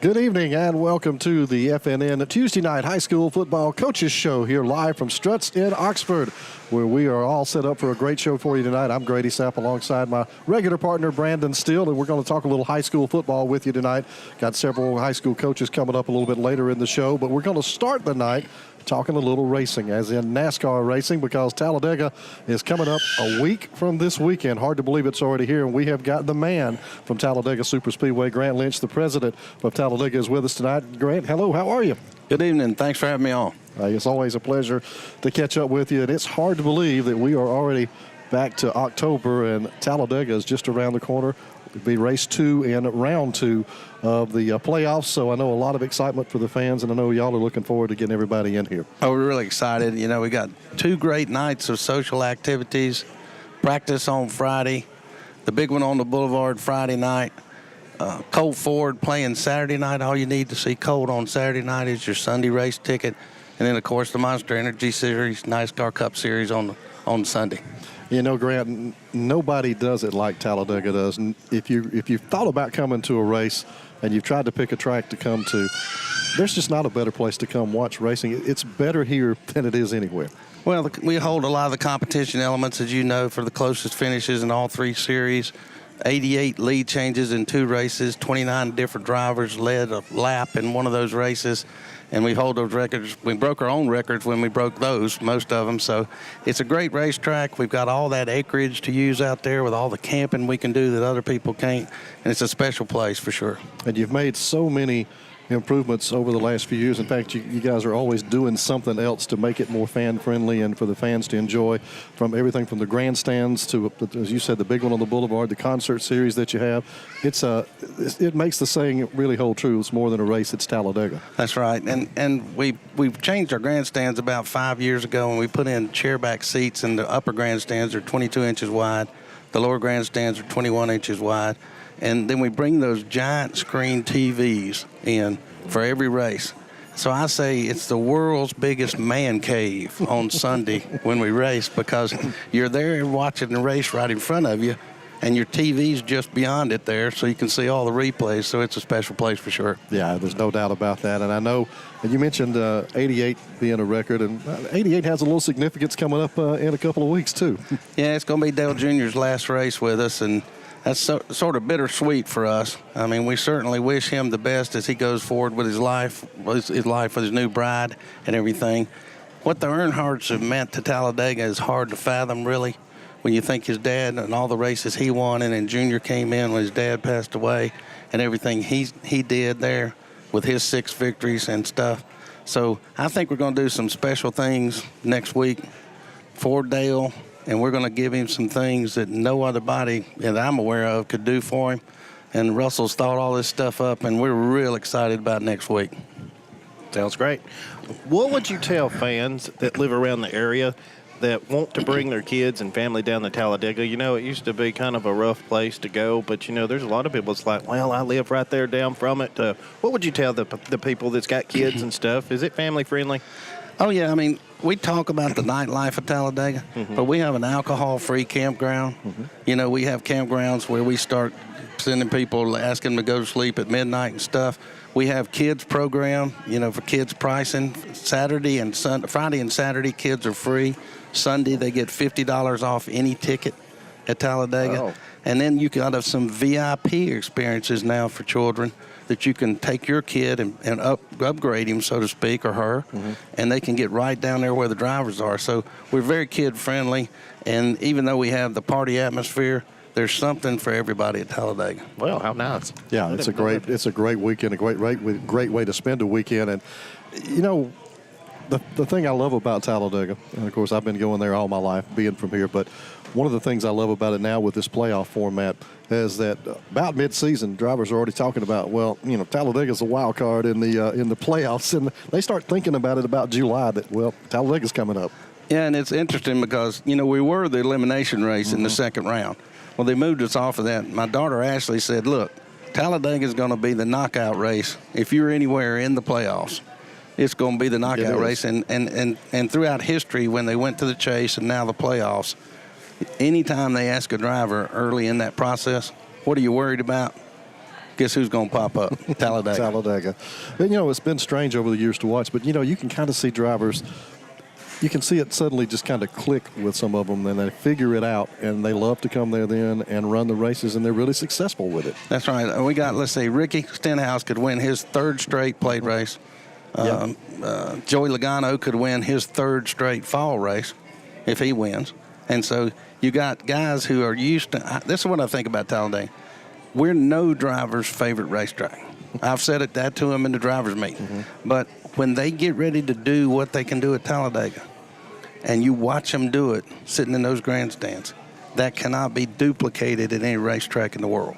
Good evening and welcome to the FNN Tuesday Night High School Football Coaches Show here live from Struts in Oxford, where we are all set up for a great show for you tonight. I'm Grady Sapp alongside my regular partner, Brandon Steele, and we're going to talk a little high school football with you tonight. Got several high school coaches coming up a little bit later in the show, but we're going to start the night talking a little racing, as in NASCAR racing, because Talladega is coming up a week from this weekend. Hard to believe it's already here, and we have got the man from Talladega Superspeedway, Grant Lynch, the president of Talladega, is with us tonight. Grant, hello, how are you? Good evening. Thanks for having me on. It's always a pleasure to catch up with you, and it's hard to believe that we are already back to October, and Talladega is just around the corner. It'll be race 2 and round 2 of the playoffs, so I know a lot of excitement for the fans, and I know y'all are looking forward to getting everybody in here. Oh, we're really excited. You know, we got 2 great nights of social activities, practice on Friday, the big one on the boulevard Friday night, Colt Ford playing Saturday night. All you need to see Colt on Saturday night is your Sunday race ticket, and then, of course, the Monster Energy Series, NASCAR Cup Series on Sunday. You know, Grant, nobody does it like Talladega does. And if you've thought about coming to a race and you've tried to pick a track to come to, there's just not a better place to come watch racing. It's better here than it is anywhere. Well, we hold a lot of the competition elements, as you know, for the closest finishes in all 3 series. 88 lead changes in 2 races, 29 different drivers led a lap in one of those races, and we hold those records. We broke our own records when we broke those, most of them, so it's a great racetrack. We've got all that acreage to use out there with all the camping we can do that other people can't, and it's a special place for sure. And you've made so many improvements over the last few years. In fact, you guys are always doing something else to make it more fan-friendly and for the fans to enjoy, from everything from the grandstands to, as you said, the big one on the boulevard, the concert series that you have. It makes the saying really hold true. It's more than a race, it's Talladega. That's right. And we've changed our grandstands about 5 years ago, and we put in chairback seats, and the upper grandstands are 22 inches wide. The lower grandstands are 21 inches wide. And then we bring those giant screen TVs in for every race. So I say it's the world's biggest man cave on Sunday when we race, because you're there watching the race right in front of you, and your TV's just beyond it there, so you can see all the replays. So it's a special place for sure. Yeah, there's no doubt about that. And I know, and you mentioned 88 being a record, and 88 has a little significance coming up in a couple of weeks too. Yeah, it's going to be Dale Jr.'s last race with us, and that's sort of bittersweet for us. I mean, we certainly wish him the best as he goes forward with his life with his new bride and everything. What the Earnhardts have meant to Talladega is hard to fathom, really, when you think his dad and all the races he won, and then Junior came in when his dad passed away, and everything he did there with his 6 victories and stuff. So I think we're going to do some special things next week for Dale, and we're going to give him some things that no other body that I'm aware of could do for him. And Russell's thought all this stuff up, and we're real excited about next week. Sounds great. What would you tell fans that live around the area that want to bring their kids and family down to Talladega? You know, it used to be kind of a rough place to go, but, you know, there's a lot of people that's like, well, I live right there down from it. What would you tell the people that's got kids and stuff? Is it family friendly? Oh, yeah. I mean, we talk about the nightlife of Talladega, but we have an alcohol-free campground. You know, we have campgrounds where we start sending people, asking them to go to sleep at midnight and stuff. We have kids program, you know, for kids pricing. Friday and Saturday, kids are free. Sunday, they get $50 off any ticket at Talladega. Oh. And then you got some VIP experiences now for children that you can take your kid and upgrade him, so to speak, or her, and they can get right down there where the drivers are. So we're very kid-friendly, and even though we have the party atmosphere, there's something for everybody at Talladega. Well, how nice. Yeah, it's a great weekend, a great way to spend a weekend. And, you know, the thing I love about Talladega, and of course I've been going there all my life, being from here, but one of the things I love about it now with this playoff format is that about mid-season, drivers are already talking about, well, you know, Talladega's a wild card in the playoffs, and they start thinking about it about July, that, well, Talladega's coming up. Yeah, and it's interesting because, you know, we were the elimination race in the second round. Well, they moved us off of that. My daughter Ashley said, look, Talladega's going to be the knockout race if you're anywhere in the playoffs. It's going to be the knockout race. And throughout history, when they went to the chase and now the playoffs, anytime they ask a driver early in that process, what are you worried about? guess who's going to pop up? Talladega. Talladega. And, it's been strange over the years to watch, but, you can kind of see drivers. You can see it suddenly just kind of click with some of them, and they figure it out, and they love to come there then and run the races, and they're really successful with it. That's right. We got, let's see, Ricky Stenhouse could win his 3rd straight plate race. Joey Logano could win his 3rd straight fall race if he wins. And so you got guys who are used to – this is what I think about Talladega. We're no driver's favorite racetrack. I've said that to them in the driver's meeting. Mm-hmm. But when they get ready to do what they can do at Talladega, and you watch them do it sitting in those grandstands, that cannot be duplicated at any racetrack in the world.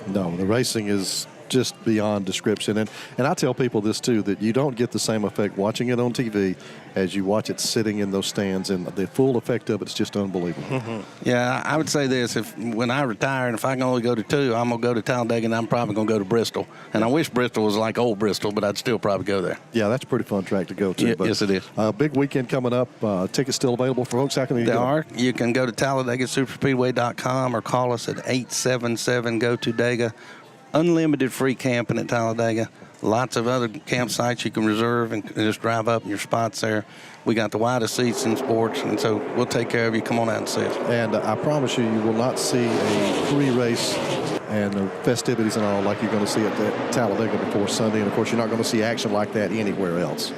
No, the racing is just beyond description. And I tell people this, too, that you don't get the same effect watching it on TV as you watch it sitting in those stands. And the full effect of it's just unbelievable. Mm-hmm. Yeah, I would say this. When I retire, and if I can only go to 2, I'm going to go to Talladega, and I'm probably going to go to Bristol. And I wish Bristol was like old Bristol, but I'd still probably go there. Yeah, that's a pretty fun track to go to. Yeah, yes, it is. Big weekend coming up. Tickets still available for folks? How can they are. You can go to TalladegaSuperspeedway.com or call us at 877-GO-TO-DEGA. Unlimited free camping at Talladega. Lots of other campsites you can reserve and just drive up in your spots there. We got the widest seats in sports, and so we'll take care of you. Come on out and see us. And I promise you will not see a pre-race and the festivities and all like you're going to see at Talladega before Sunday. And, of course, you're not going to see action like that anywhere else.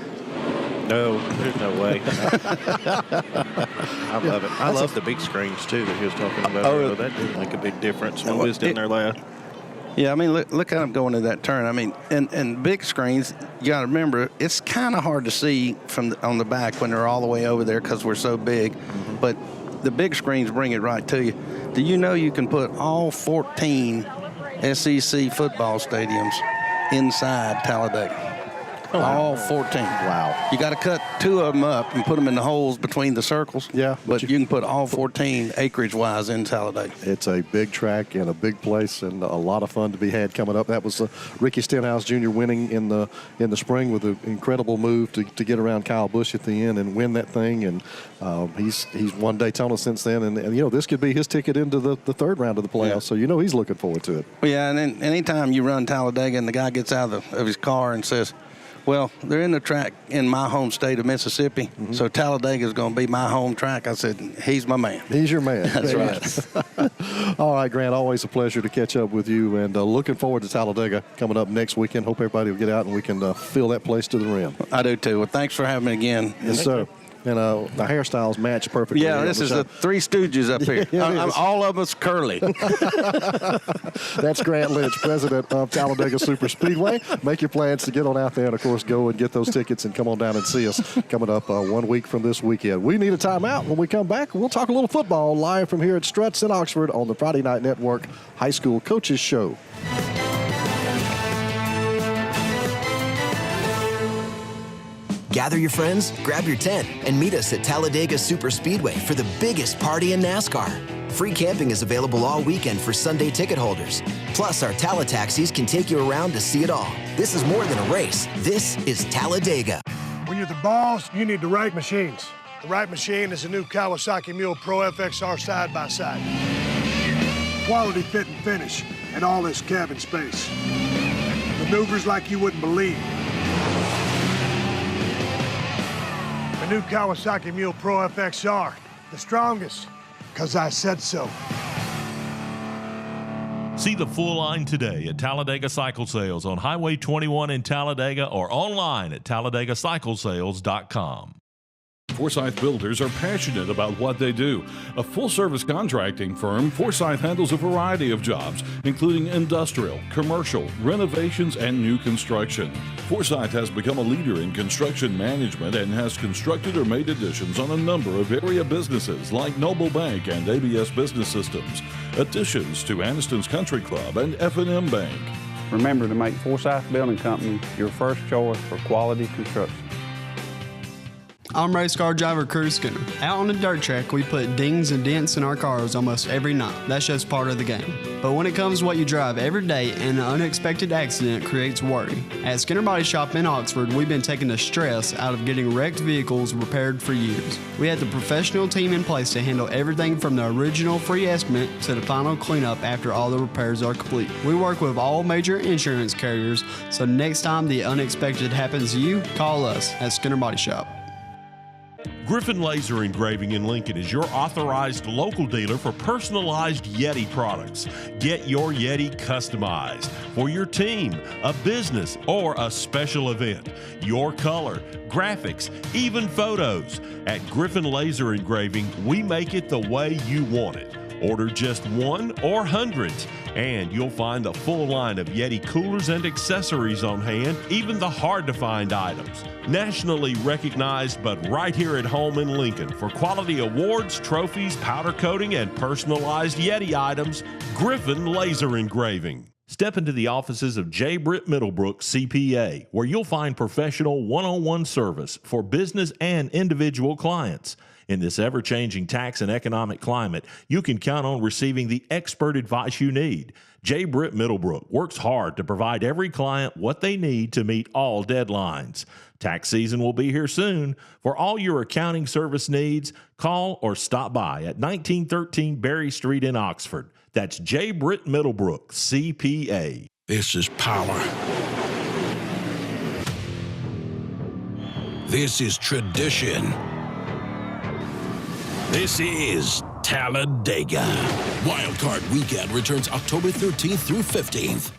No, there's no way. I love it. I love the big screens, too, that he was talking about. That did make a big difference when we was down there last. Yeah, I mean, look at them going to that turn. I mean, and big screens, you got to remember, it's kind of hard to see on the back when they're all the way over there because we're so big. Mm-hmm. But the big screens bring it right to you. Do you know you can put all 14 SEC football stadiums inside Talladega? Oh, all 14. Wow. You got to cut 2 of them up and put them in the holes between the circles. Yeah. But you can put all 14 acreage-wise in Talladega. It's a big track and a big place and a lot of fun to be had coming up. That was Ricky Stenhouse Jr. winning in the spring with an incredible move to get around Kyle Busch at the end and win that thing. And he's won Daytona since then. And this could be his ticket into the 3rd round of the playoffs. So he's looking forward to it. Well, yeah, and then anytime you run Talladega and the guy gets out of his car and says, well, they're in the track in my home state of Mississippi, mm-hmm. so Talladega is going to be my home track. I said, he's my man. He's your man. That's right. All right, Grant, always a pleasure to catch up with you, and looking forward to Talladega coming up next weekend. Hope everybody will get out and we can fill that place to the rim. I do, too. Well, thanks for having me again. Yes, sir. And the hairstyles match perfectly. Yeah, this is the Three Stooges up here. Yeah, all of us curly. That's Grant Lynch, president of Talladega Superspeedway. Make your plans to get on out there and, of course, go and get those tickets and come on down and see us coming up 1 week from this weekend. We need a timeout. When we come back, we'll talk a little football live from here at Struts in Oxford on the Friday Night Network High School Coaches Show. Gather your friends, grab your tent, and meet us at Talladega Superspeedway for the biggest party in NASCAR. Free camping is available all weekend for Sunday ticket holders. Plus, our Tala taxis can take you around to see it all. This is more than a race. This is Talladega. When you're the boss, you need the right machines. The right machine is a new Kawasaki Mule Pro FXR side-by-side. Quality fit and finish, and all this cabin space. Maneuvers like you wouldn't believe. The new Kawasaki Mule Pro FXR, the strongest, because I said so. See the full line today at Talladega Cycle Sales on Highway 21 in Talladega or online at TalladegaCyclesales.com. Forsyth Builders are passionate about what they do. A full-service contracting firm, Forsyth handles a variety of jobs, including industrial, commercial, renovations, and new construction. Forsyth has become a leader in construction management and has constructed or made additions on a number of area businesses like Noble Bank and ABS Business Systems, additions to Anniston's Country Club and FNN Bank. Remember to make Forsyth Building Company your first choice for quality construction. I'm race car driver Curtis Skinner. Out on the dirt track, we put dings and dents in our cars almost every night. That's just part of the game. But when it comes to what you drive every day, an unexpected accident creates worry. At Skinner Body Shop in Oxford, we've been taking the stress out of getting wrecked vehicles repaired for years. We had the professional team in place to handle everything from the original free estimate to the final cleanup after all the repairs are complete. We work with all major insurance carriers, so next time the unexpected happens to you, call us at Skinner Body Shop. Griffin Laser Engraving in Lincoln is your authorized local dealer for personalized Yeti products. Get your Yeti customized for your team, a business, or a special event. Your color, graphics, even photos. At Griffin Laser Engraving, we make it the way you want it. Order just one or hundreds, and you'll find a full line of Yeti coolers and accessories on hand, even the hard-to-find items. Nationally recognized, but right here at home in Lincoln for quality awards, trophies, powder coating, and personalized Yeti items, Griffin Laser Engraving. Step into the offices of J. Britt Middlebrook, CPA, where you'll find professional one-on-one service for business and individual clients. In this ever-changing tax and economic climate, you can count on receiving the expert advice you need. J. Britt Middlebrook works hard to provide every client what they need to meet all deadlines. Tax season will be here soon. For all your accounting service needs, call or stop by at 1913 Berry Street in Oxford. That's J. Britt Middlebrook, CPA. This is power. This is tradition. This is Talladega. Wildcard Weekend returns October 13th through 15th.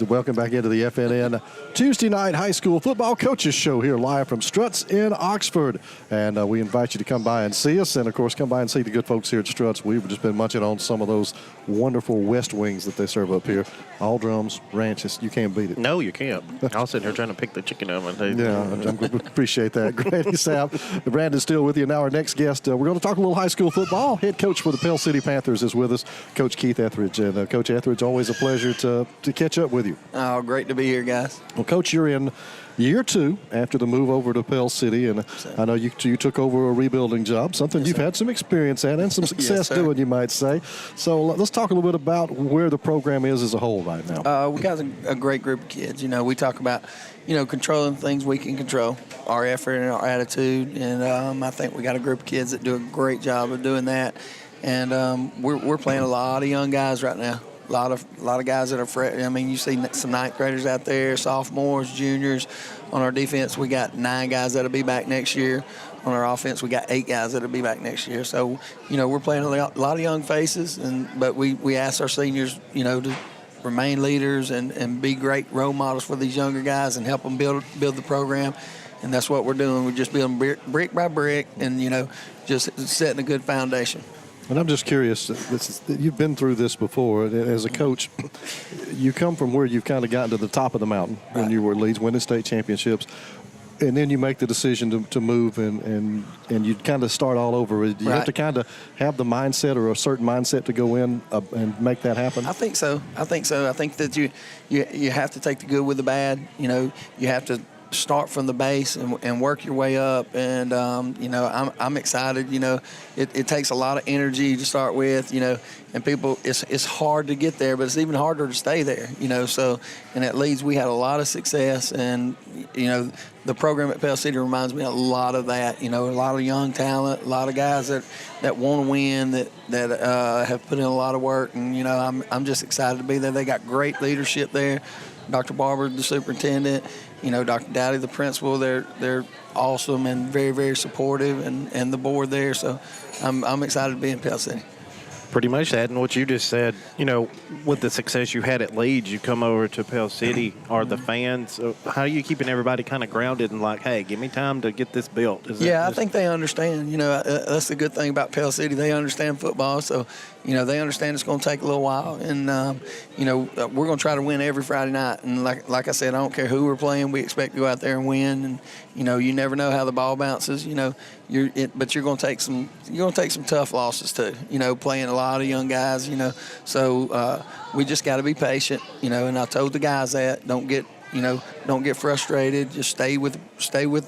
Welcome back into the FNN Tuesday night high school football coaches show here live from Struts in Oxford. And we invite you to come by and see us. And, of course, come by and see the good folks here at Struts. We've just been munching on some of those wonderful West Wings that they serve up here. All drums, ranches. You can't beat it. No, you can't. I was sitting here trying to pick the chicken oven. Yeah, I appreciate that. Great, Sap. Brandon's still with you. Now our next guest, we're going to talk a little high school football. Head coach for the Pell City Panthers is with us, Coach Keith Etheredge. And, Coach Etheredge, always a pleasure to catch up with you. Oh, great to be here, guys. Well, Coach, you're in year 2 after the move over to Pell City, and I know you took over a rebuilding job, something you've had some experience at and some success doing, you might say. So let's talk a little bit about where the program is as a whole right now. We got a great group of kids. You know, we talk about, controlling things we can control, our effort and our attitude, and I think we got a group of kids that do a great job of doing that. And we're playing a lot of young guys right now. A lot of guys that are you see some ninth graders out there, sophomores, juniors. On our defense, we got 9 guys that'll be back next year. On our offense, we got 8 guys that'll be back next year. So, we're playing a lot of young faces, but we ask our seniors, to remain leaders and be great role models for these younger guys and help them build the program. And that's what we're doing. We're just building brick by brick and, just setting a good foundation. And I'm just curious, you've been through this before. As a coach, you come from where you've kind of gotten to the top of the mountain when you were at Leeds, winning state championships, and then you make the decision to move and you kind of start all over. Do you have to kind of have the mindset or a certain mindset to go in and make that happen? I think so. I think that you have to take the good with the bad. You have to start from the base and work your way up. And, I'm excited. It takes a lot of energy to start with, and people, it's hard to get there, but it's even harder to stay there, So, and at Leeds, we had a lot of success. And, the program at Pell City reminds me a lot of that, a lot of young talent, a lot of guys that want to win, that have put in a lot of work. And, I'm just excited to be there. They got great leadership there. Dr. Barber, the superintendent, Dr. Dowdy, the principal, they're awesome and very, very supportive, and the board there. So I'm excited to be in Pell City. Pretty much adding what you just said, with the success you had at Leeds, you come over to Pell City. Are the fans, how are you keeping everybody kind of grounded and like, hey, give me time to get this built? I think they understand. That's the good thing about Pell City. They understand football, so, they understand it's going to take a little while. And, we're going to try to win every Friday night. And like I said, I don't care who we're playing. We expect to go out there and win. And, you never know how the ball bounces, but you're going to take some tough losses too, playing a lot of young guys, So we just got to be patient, and I told the guys that don't get don't get frustrated. Just stay with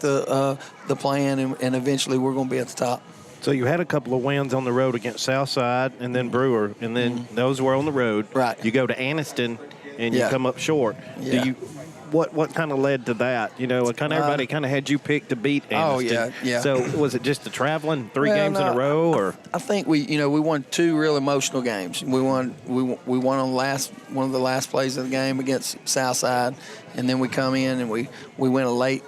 the plan, and eventually we're going to be at the top. So you had a couple of wins on the road against Southside and then Brewer, and then those were on the road. Right. You go to Anniston, and you come up short. Yeah. What kind of led to that? Everybody kind of had you picked to beat Anniston. Oh, yeah. So was it just the traveling three games in a row, or? I think we won two real emotional games. We won on one of the last plays of the game against Southside, and then we come in and we win a late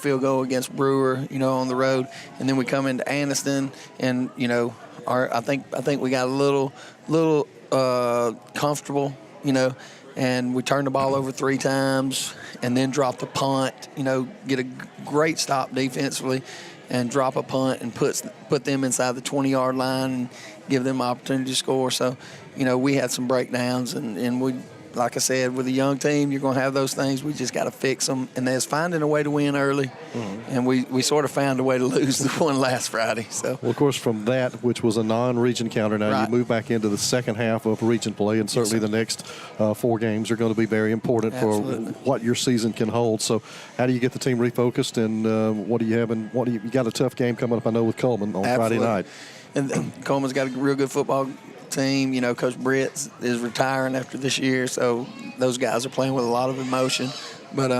field goal against Brewer, on the road, and then we come into Anniston, and I think we got a little comfortable, and we turned the ball over 3 times and then dropped a punt, get a great stop defensively and drop a punt and put them inside the 20-yard line and give them opportunity to score. So, we had some breakdowns, and we, like I said, with a young team, you're going to have those things. We just got to fix them. And there's finding a way to win early, and we sort of found a way to lose the one last Friday. So, well, of course, from that, which was a non-region counter, now you move back into the second half of region play, and certainly the next 4 games are going to be very important for what your season can hold. So, how do you get the team refocused, and what do you have? And you got a tough game coming up, I know, with Coleman on Friday night. And Coleman's got a real good football team. Coach Britt is retiring after this year, so those guys are playing with a lot of emotion. But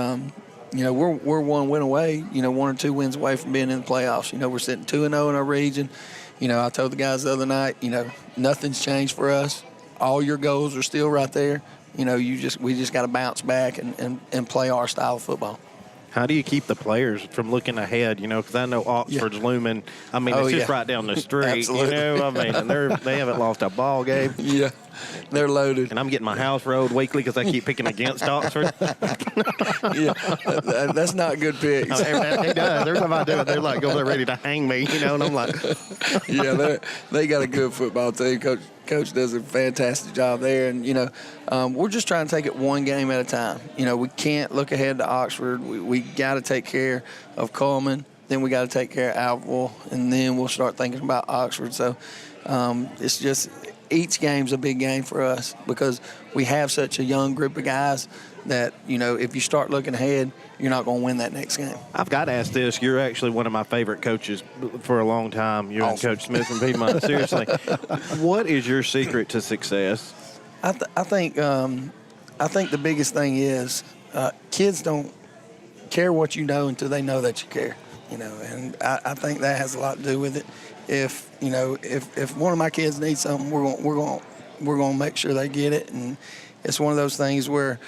we're 1 win away, 1 or 2 wins away from being in the playoffs. We're sitting 2-0 in our region. I told the guys the other night, nothing's changed for us. All your goals are still right there. We just got to bounce back and play our style of football. How do you keep the players from looking ahead? Because I know Oxford's looming. I mean, it's just right down the street. Absolutely. And they haven't lost a ball game. Yeah, they're loaded. And I'm getting my house rode weekly because I keep picking against Oxford. That's not good picks. He does. Every time I do it, they're like, they're ready to hang me, and I'm like. They got a good football team. Coach does a fantastic job there, and we're just trying to take it 1 game at a time. We can't look ahead to Oxford. We got to take care of Coleman, then we got to take care of Alville, and then we'll start thinking about Oxford. So it's just each game's a big game for us because we have such a young group of guys that if you start looking ahead, you're not going to win that next game. I've got to ask this. You're actually one of my favorite coaches for a long time. You and Coach Smith and Piedmont. Seriously, what is your secret to success? I think the biggest thing is kids don't care what you know until they know that you care. And I think that has a lot to do with it. If one of my kids needs something, we're going to make sure they get it. And it's one of those things where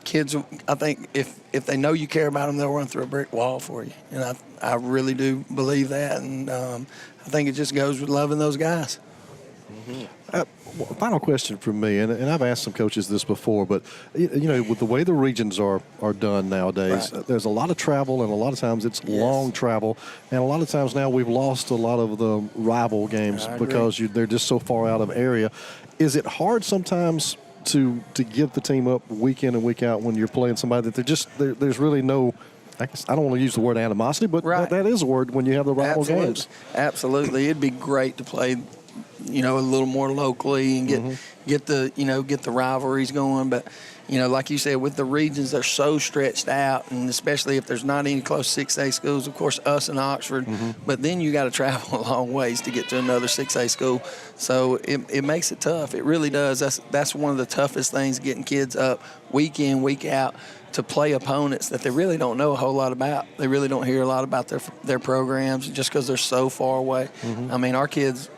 kids, I think if they know you care about them, they'll run through a brick wall for you. And I really do believe that. And I think it just goes with loving those guys. Final question from me, and I've asked some coaches this before, but with the way the regions are done nowadays, there's a lot of travel, and a lot of times it's long travel, and a lot of times now we've lost a lot of the rival games because they're just so far out of area. Is it hard sometimes to give the team up week in and week out when you're playing somebody that there's really no, I guess I don't want to use the word animosity, but that is a word when you have the rival games. Absolutely. It'd be great to play, a little more locally and get the rivalries going. But, like you said, with the regions, they're so stretched out, and especially if there's not any close 6A schools, of course, us and Oxford, but then you got to travel a long ways to get to another 6A school. So it makes it tough. It really does. That's one of the toughest things, getting kids up week in, week out to play opponents that they really don't know a whole lot about. They really don't hear a lot about their programs just because they're so far away. I mean, our kids,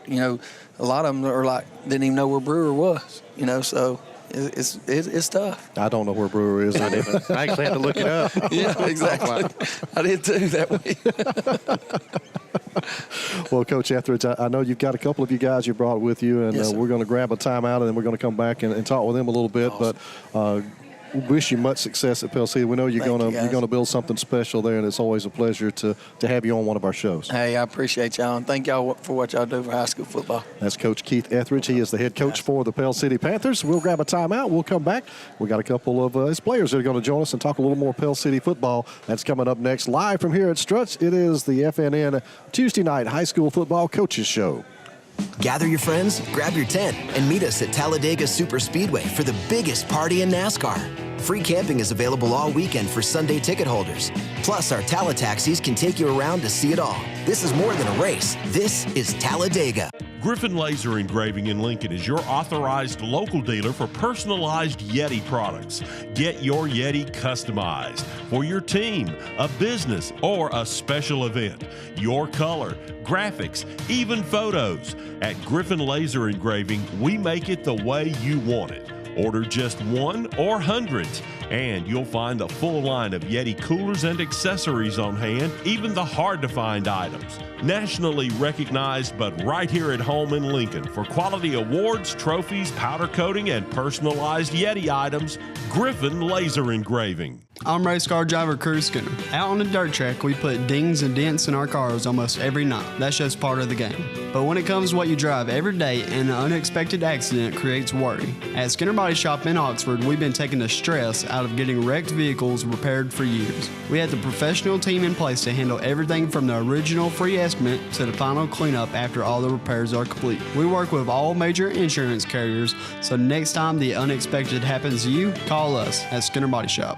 a lot of them are like, didn't even know where Brewer was, so it's tough. I don't know where Brewer is. I actually had to look it up. Yeah, exactly. I did too that week. Well, Coach Etheredge, I know you've got a couple of you guys you brought with you, and we're going to grab a timeout, and then we're going to come back and talk with them a little bit. Awesome. But wish you much success at Pell City. We know you're going to build something special there, and it's always a pleasure to have you on one of our shows. Hey, I appreciate y'all, and thank y'all for what y'all do for high school football. That's Coach Keith Etheredge. He is the head coach for the Pell City Panthers. We'll grab a timeout. We'll come back. We got a couple of his players that are going to join us and talk a little more Pell City football. That's coming up next. Live from here at Struts, it is the FNN Tuesday night high school football coaches show. Gather your friends, grab your tent, and meet us at Talladega Superspeedway for the biggest party in NASCAR. Free camping is available all weekend for Sunday ticket holders. Plus, our Tala taxis can take you around to see it all. This is more than a race. This is Talladega. Griffin Laser Engraving in Lincoln is your authorized local dealer for personalized Yeti products. Get your Yeti customized for your team, a business, or a special event. Your color, graphics, even photos. At Griffin Laser Engraving, we make it the way you want it. Order just one or hundreds, and you'll find the full line of Yeti coolers and accessories on hand, even the hard-to-find items. Nationally recognized, but right here at home in Lincoln for quality awards, trophies, powder coating, and personalized Yeti items, Griffin Laser Engraving. I'm race car driver Cruz Skinner. Out on the dirt track, we put dings and dents in our cars almost every night. That's just part of the game. But when it comes to what you drive every day, an unexpected accident creates worry. At Skinner Body Shop in Oxford, we've been taking the stress out of getting wrecked vehicles repaired for years. We have the professional team in place to handle everything from the original free estimate to the final cleanup after all the repairs are complete. We work with all major insurance carriers, so next time the unexpected happens to you, call us at Skinner Body Shop.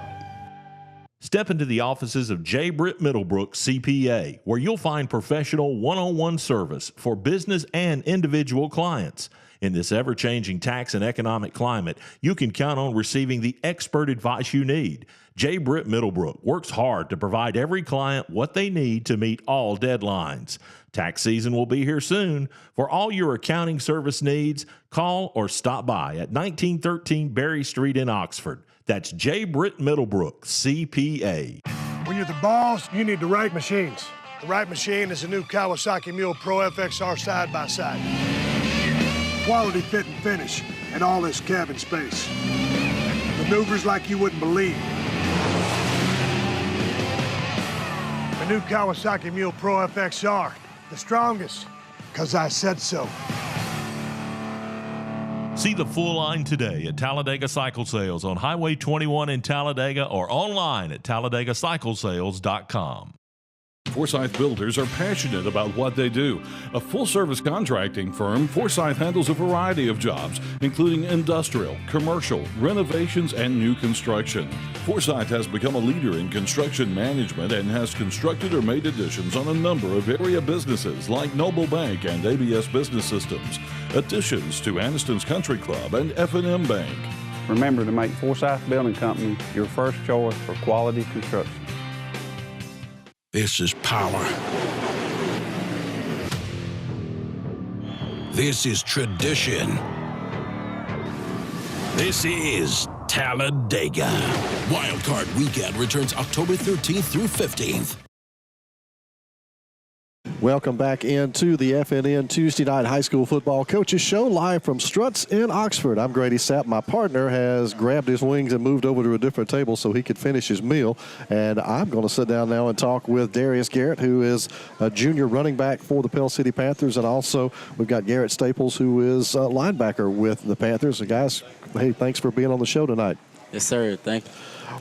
Step into the offices of J. Britt Middlebrook, CPA, where you'll find professional one-on-one service for business and individual clients. In this ever-changing tax and economic climate, you can count on receiving the expert advice you need. J. Britt Middlebrook works hard to provide every client what they need to meet all deadlines. Tax season will be here soon. For all your accounting service needs, call or stop by at 1913 Berry Street in Oxford. That's J. Britt Middlebrook, CPA. When you're the boss, you need the right machines. The right machine is a new Kawasaki Mule Pro FXR side-by-side. Quality fit and finish, and all this cabin space. Maneuvers like you wouldn't believe. The new Kawasaki Mule Pro FXR, the strongest, 'cause I said so. See the full line today at Talladega Cycle Sales on Highway 21 in Talladega or online at TalladagaCycleSales.com. Forsyth Builders are passionate about what they do. A full-service contracting firm, Forsyth handles a variety of jobs, including industrial, commercial, renovations, and new construction. Forsyth has become a leader in construction management and has constructed or made additions on a number of area businesses like Noble Bank and ABS Business Systems, additions to Anniston's Country Club and FNN Bank. Remember to make Forsyth Building Company your first choice for quality construction. This is power. This is tradition. This is Talladega. Wildcard Weekend returns October 13th through 15th. Welcome back into the FNN Tuesday Night High School Football Coaches Show, live from Struts in Oxford. I'm Grady Sapp. My partner has grabbed his wings and moved over to a different table so he could finish his meal. And I'm going to sit down now and talk with Darius Garrett, who is a junior running back for the Pell City Panthers. And also we've got Garrett Staples, who is a linebacker with the Panthers. And guys, hey, thanks for being on the show tonight. Yes, sir. Thank you.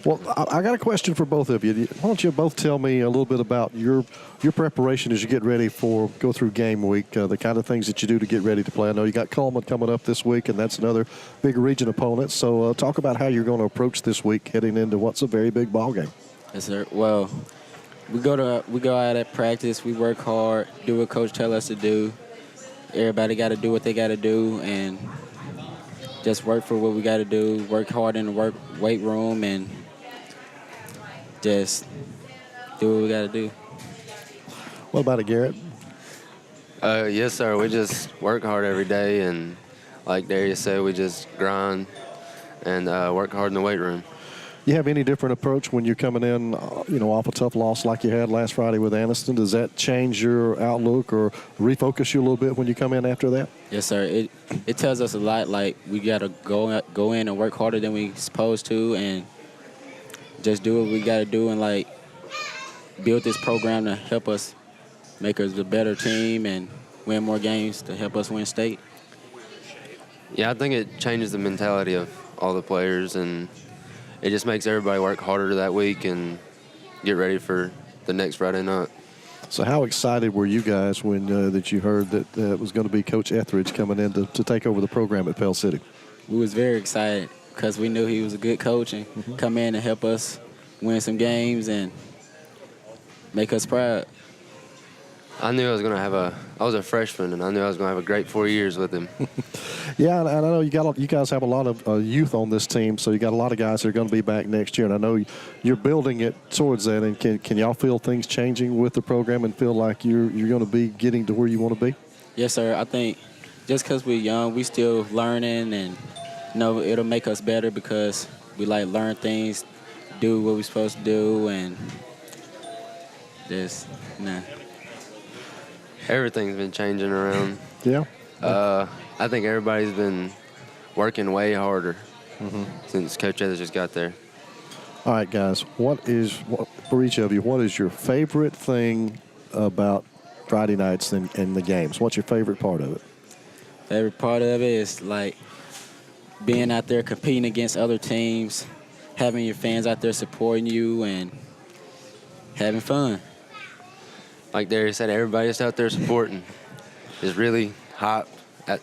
Well, I got a question for both of you. Why don't you both tell me a little bit about your preparation as you get ready go through game week, the kind of things that you do to get ready to play. I know you got Coleman coming up this week, and that's another big region opponent. So talk about how you're going to approach this week heading into what's a very big ball game. Yes, sir. Well, we go out at practice. We work hard, do what Coach tell us to do. Everybody got to do what they got to do, and just work for what we got to do. Work hard in the weight room, and just do what we got to do. What about it, Garrett? Yes, sir. We just work hard every day, and like Darius said, we just grind and work hard in the weight room. You have any different approach when you're coming in, off a tough loss like you had last Friday with Anniston? Does that change your outlook or refocus you a little bit when you come in after that? Yes, sir. It tells us a lot. Like, we got to go in and work harder than we supposed to, and just do what we got to do, and like build this program to help us make us a better team and win more games to help us win state. Yeah, I think it changes the mentality of all the players, and it just makes everybody work harder that week and get ready for the next Friday night. So how excited were you guys when that you heard that it was going to be Coach Etheredge coming in to take over the program at Pell City? We was very excited. because we knew he was a good coach and come in and help us win some games and make us proud. I knew I was going to have I was a freshman, and I knew I was going to have a great 4 years with him. Yeah, and I know you guys have a lot of youth on this team, so you got a lot of guys that are going to be back next year, and I know you're building it towards that. And can y'all feel things changing with the program and feel like you're going to be getting to where you want to be? Yes, sir. I think just because we're young, we still learning, and it'll make us better because we learn things, do what we're supposed to do, and just Everything's been changing around. Yeah. I think everybody's been working way harder since Coach Etheredge just got there. All right, guys. For each of you, what is your favorite thing about Friday nights and the games? What's your favorite part of it? Favorite part of it is being out there competing against other teams, having your fans out there supporting you, and having fun. Like Darius said, everybody's out there supporting. It's really hot at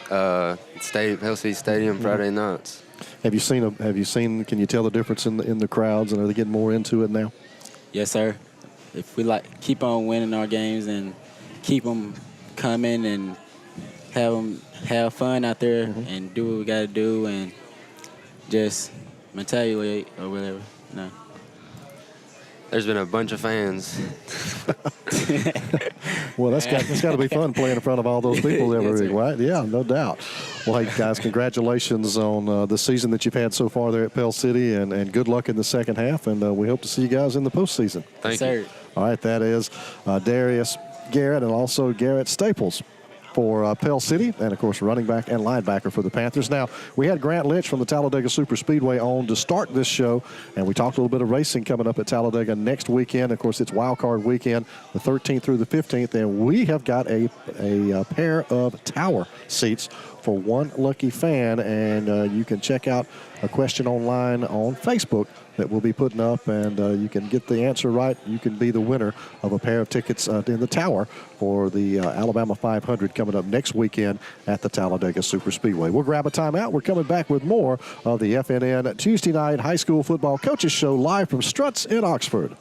Pell Stadium Friday nights. Have you seen? Can you tell the difference in the crowds, and are they getting more into it now? Yes, sir. If we keep on winning our games and keep them coming and have fun out there and do what we got to do and just retaliate or whatever. No. There's been a bunch of fans. Well, that's got to be fun playing in front of all those people every week, right? Yeah, no doubt. Well, hey, guys, congratulations on the season that you've had so far there at Pell City, and good luck in the second half, and we hope to see you guys in the postseason. Thank you. All right, that is Darius Garrett and also Garrett Staples for Pell City, and, of course, running back and linebacker for the Panthers. Now, we had Grant Lynch from the Talladega Superspeedway on to start this show, and we talked a little bit of racing coming up at Talladega next weekend. Of course, it's Wild Card Weekend, the 13th through the 15th, and we have got a pair of tower seats for one lucky fan, and you can check out a question online on Facebook that we'll be putting up, and you can get the answer right. You can be the winner of a pair of tickets in the tower for the Alabama 500 coming up next weekend at the Talladega Superspeedway. We'll grab a timeout. We're coming back with more of the FNN Tuesday night high school football coaches show live from Struts in Oxford.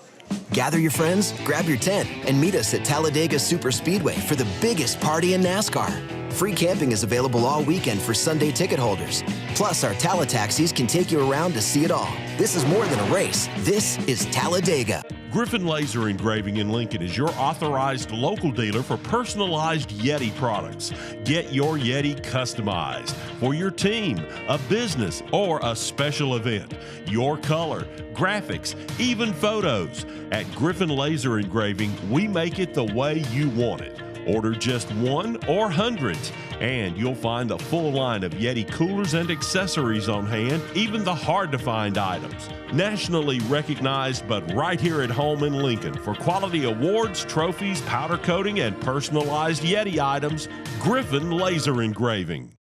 Gather your friends, grab your tent, and meet us at Talladega Superspeedway for the biggest party in NASCAR. Free camping is available all weekend for Sunday ticket holders. Plus, our Tala taxis can take you around to see it all. This is more than a race. This is Talladega. Griffin Laser Engraving in Lincoln is your authorized local dealer for personalized Yeti products. Get your Yeti customized for your team, a business, or a special event. Your color, graphics, even photos. At Griffin Laser Engraving, we make it the way you want it. Order just one or hundreds, and you'll find a full line of Yeti coolers and accessories on hand, even the hard-to-find items. Nationally recognized, but right here at home in Lincoln for quality awards, trophies, powder coating, and personalized Yeti items, Griffin Laser Engraving.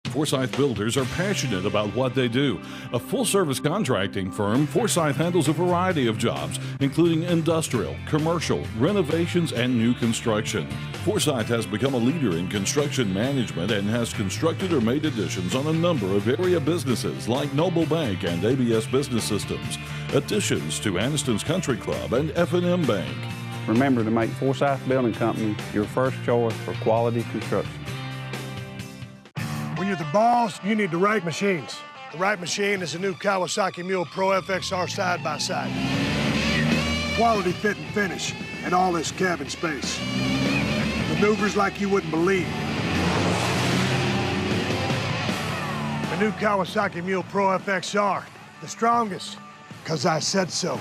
Forsyth Builders are passionate about what they do. A full-service contracting firm, Forsyth handles a variety of jobs, including industrial, commercial, renovations, and new construction. Forsyth has become a leader in construction management and has constructed or made additions on a number of area businesses like Noble Bank and ABS Business Systems, additions to Anniston's Country Club and FNN Bank. Remember to make Forsyth Building Company your first choice for quality construction. When you're the boss, you need the right machines. The right machine is a new Kawasaki Mule Pro FXR side-by-side. Quality fit and finish, and all this cabin space. Maneuvers like you wouldn't believe. The new Kawasaki Mule Pro FXR, the strongest, because I said so.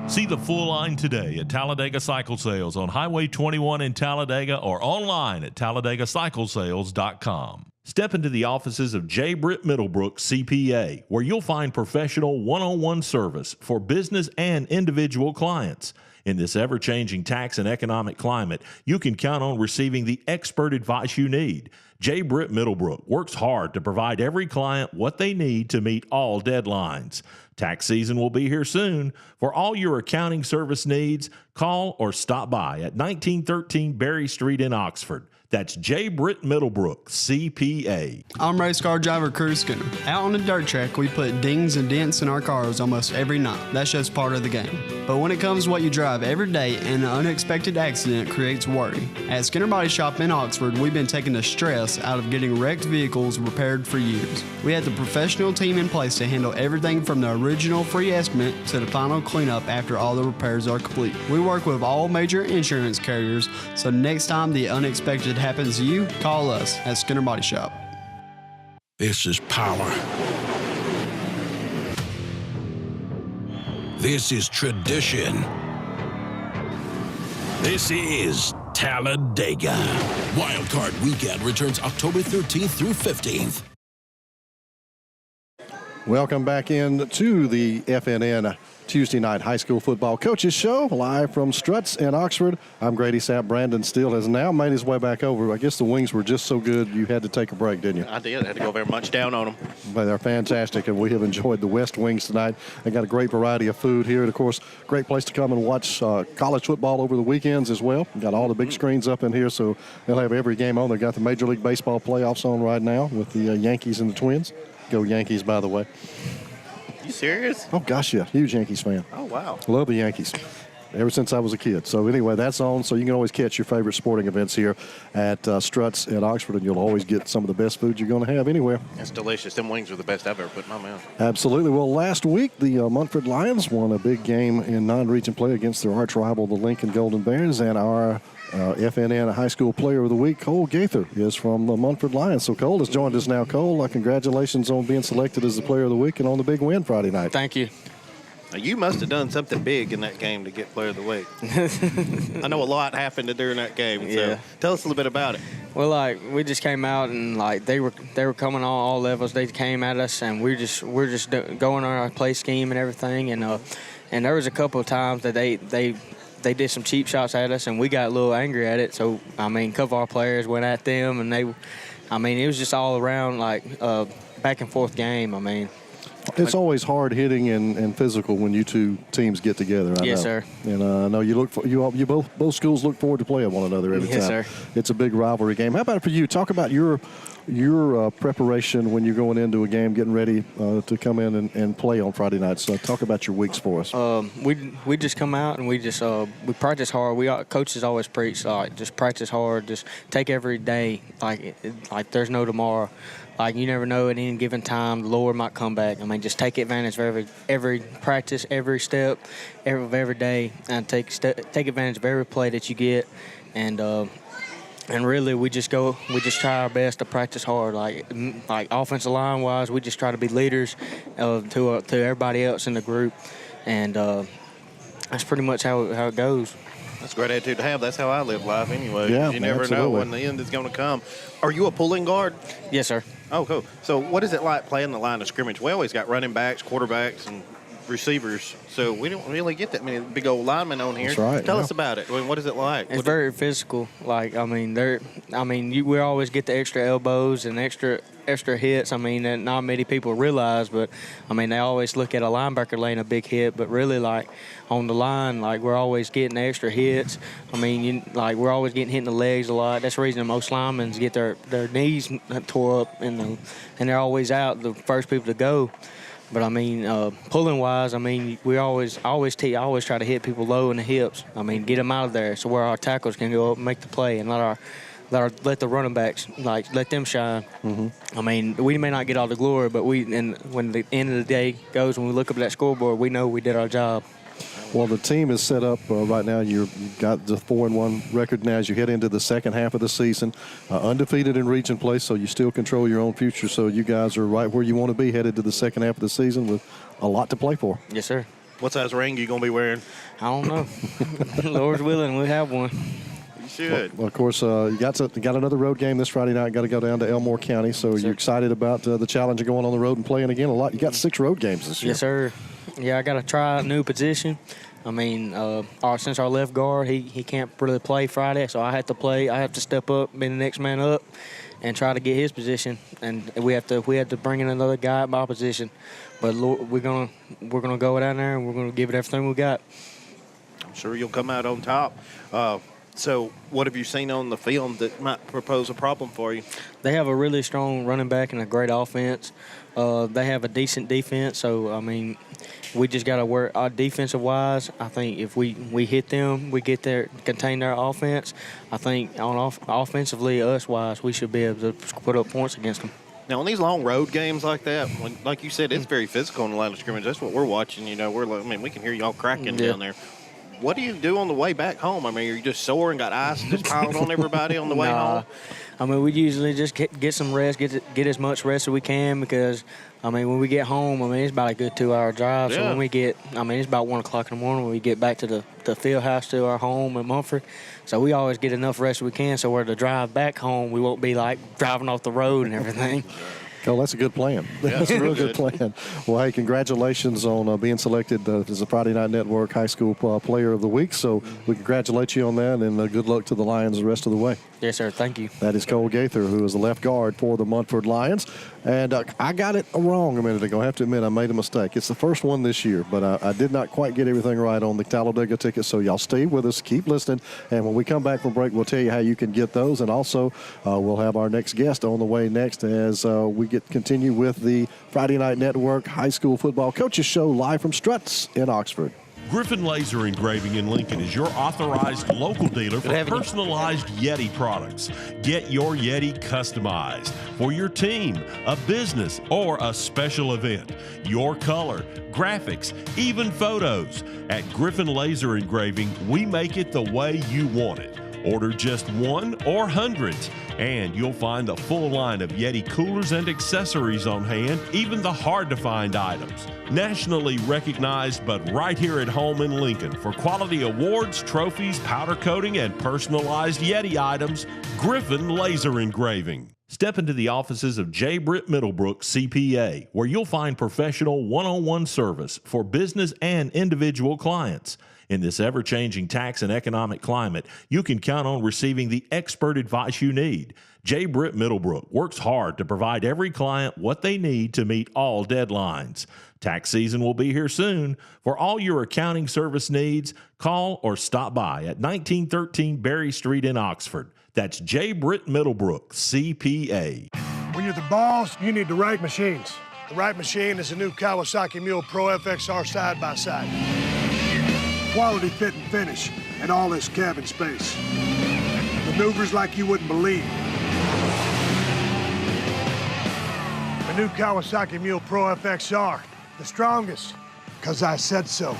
See the full line today at Talladega Cycle Sales on Highway 21 in Talladega or online at TalladagaCycleSales.com. Step into the offices of J. Britt Middlebrook, CPA, where you'll find professional one-on-one service for business and individual clients. In this ever-changing tax and economic climate, you can count on receiving the expert advice you need. J. Britt Middlebrook works hard to provide every client what they need to meet all deadlines. Tax season will be here soon. For all your accounting service needs, call or stop by at 1913 Berry Street in Oxford. That's J. Britt Middlebrook, CPA. I'm race car driver Crew Skinner. Out on the dirt track, we put dings and dents in our cars almost every night. That's just part of the game. But when it comes to what you drive every day, an unexpected accident creates worry. At Skinner Body Shop in Oxford, we've been taking the stress out of getting wrecked vehicles repaired for years. We have the professional team in place to handle everything from the original free estimate to the final cleanup after all the repairs are complete. We work with all major insurance carriers, so next time the unexpected happens to you, call us at Skinner Body Shop. This is power. This is tradition. This is Talladega. Wildcard Weekend returns October 13th through 15th. Welcome back in to the FNN Tuesday Night High School Football Coaches Show, live from Struts in Oxford. I'm Grady Sapp. Brandon Steele has now made his way back over. I guess the wings were just so good you had to take a break, didn't you? I did. I had to go very much down on them. But they're fantastic, and we have enjoyed the West Wings tonight. They got a great variety of food here, and, of course, great place to come and watch college football over the weekends as well. We've got all the big screens up in here, so they'll have every game on. They've got the Major League Baseball playoffs on right now with the Yankees and the Twins. Go Yankees, by the way. You serious? Oh, gosh, yeah. Huge Yankees fan. Oh, wow. Love the Yankees ever since I was a kid. So, anyway, that's on. So, you can always catch your favorite sporting events here at Struts in Oxford, and you'll always get some of the best food you're going to have anywhere. That's delicious. Them wings are the best I've ever put in my mouth. Absolutely. Well, last week, the Munford Lions won a big game in non-region play against their arch rival, the Lincoln Golden Bears, and our FNN High School Player of the Week, Cole Gaither, is from the Munford Lions. So Cole has joined us now. Cole, congratulations on being selected as the Player of the Week and on the big win Friday night. Thank you. Now, you must have done something big in that game to get Player of the Week. I know a lot happened during that game. Yeah. So tell us a little bit about it. Well, we just came out and they were coming on all levels. They came at us, and we're just going on our play scheme and everything. And there was a couple of times that they did some cheap shots at us, and we got a little angry at it. So, a couple of our players went at them, and it was just all around, back and forth game. It's always hard hitting and physical when you two teams get together. I know. Sir. And I know you both schools look forward to playing one another every time. Yes, sir. It's a big rivalry game. How about it for you? Talk about your preparation when you're going into a game, getting ready to come in and play on Friday nights. So talk about your weeks for us. We just come out and we practice hard. Coaches always preach just practice hard, just take every day like there's no tomorrow. You never know at any given time the Lord might come back. Just take advantage of every practice, every step, every day, and take advantage of every play that you get, and really we just try our best to practice hard. Like offensive line wise, we just try to be leaders to everybody else in the group, and that's pretty much how it goes. That's a great attitude to have. That's how I live life anyway. Yeah, you never know when the end is going to come. Are you a pulling guard? Yes, sir. Oh, cool. So what is it like playing the line of scrimmage? We always got running backs, quarterbacks, and receivers, so we don't really get that many big old linemen on here. That's right. Tell us about it. What is it like? It's very physical. We always get the extra elbows and extra hits. That not many people realize, but they always look at a linebacker laying a big hit, but really on the line, we're always getting the extra hits. We're always getting hit in the legs a lot. That's the reason most linemen get their knees tore up, and they're always out, the first people to go. But pulling wise, we always try to hit people low in the hips. Get them out of there so where our tackles can go up and make the play, and let the running backs let them shine. Mm-hmm. We may not get all the glory, but when the end of the day goes, when we look up at that scoreboard, we know we did our job. Well, the team is set up right now. You've got the 4-1 record now as you head into the second half of the season. Undefeated in region play, so you still control your own future. So you guys are right where you want to be headed to the second half of the season with a lot to play for. Yes, sir. What size ring are you going to be wearing? I don't know. Lord's willing, we'll have one. You should. Well, of course, you got another road game this Friday night. Got to go down to Elmore County. So you're excited about the challenge of going on the road and playing again a lot. You got 6 road games this year. Yes, sir. Yeah, I got to try a new position, I mean, since our left guard, he can't really play Friday, so I have to play. I have to step up, be the next man up, and try to get his position. And we have to bring in another guy at my position. But Lord, we're gonna go down there and we're gonna give it everything we got. I'm sure you'll come out on top. So what have you seen on the film that might propose a problem for you? They have a really strong running back and a great offense. They have a decent defense, so, I mean, we just got to work defensive-wise. I think if we hit them, we get there, contain their offense. I think offensively, us-wise, we should be able to put up points against them. Now, on these long road games like that, like you said, it's very physical on the line of scrimmage. That's what we're watching. You know, we can hear y'all cracking down there. What do you do on the way back home? I mean, are you just sore and got ice just piled on everybody on the way home? I mean, we usually just get some rest, get as much rest as we can because, I mean, when we get home, I mean, it's about a good 2-hour drive. Yeah. So when we get, I mean, it's about 1 o'clock in the morning when we get back to the field house to our home in Munford. So we always get enough rest as we can so where the drive back home, we won't be like driving off the road and everything. Oh, that's a good plan. That's a real good plan. Well, hey, congratulations on being selected as a Friday Night Network High School Player of the Week. So we congratulate you on that, and good luck to the Lions the rest of the way. Yes, sir. Thank you. That is Cole Gaither, who is the left guard for the Munford Lions. And I got it wrong a minute ago. I have to admit I made a mistake. It's the first one this year, but I did not quite get everything right on the Talladega tickets. So y'all stay with us, keep listening, and when we come back from break, we'll tell you how you can get those. And also, we'll have our next guest on the way next as we continue with the Friday Night Network High School Football Coaches Show live from Struts in Oxford. Griffin Laser Engraving in Lincoln is your authorized local dealer for personalized Yeti products. Get your Yeti customized for your team, a business, or a special event. Your color, graphics, even photos. At Griffin Laser Engraving, we make it the way you want it. Order just one or hundreds, and you'll find a full line of Yeti coolers and accessories on hand, even the hard-to-find items. Nationally recognized, but right here at home in Lincoln for quality awards, trophies, powder coating, and personalized Yeti items, Griffin Laser Engraving. Step into the offices of J. Britt Middlebrook, CPA, where you'll find professional one-on-one service for business and individual clients. In this ever-changing tax and economic climate, you can count on receiving the expert advice you need. J. Britt Middlebrook works hard to provide every client what they need to meet all deadlines. Tax season will be here soon. For all your accounting service needs, call or stop by at 1913 Berry Street in Oxford. That's J. Britt Middlebrook, CPA. When you're the boss, you need the right machines. The right machine is a new Kawasaki Mule Pro FXR side-by-side. Quality fit and finish, and all this cabin space. Maneuvers like you wouldn't believe. The new Kawasaki Mule Pro FXR, the strongest, because I said so.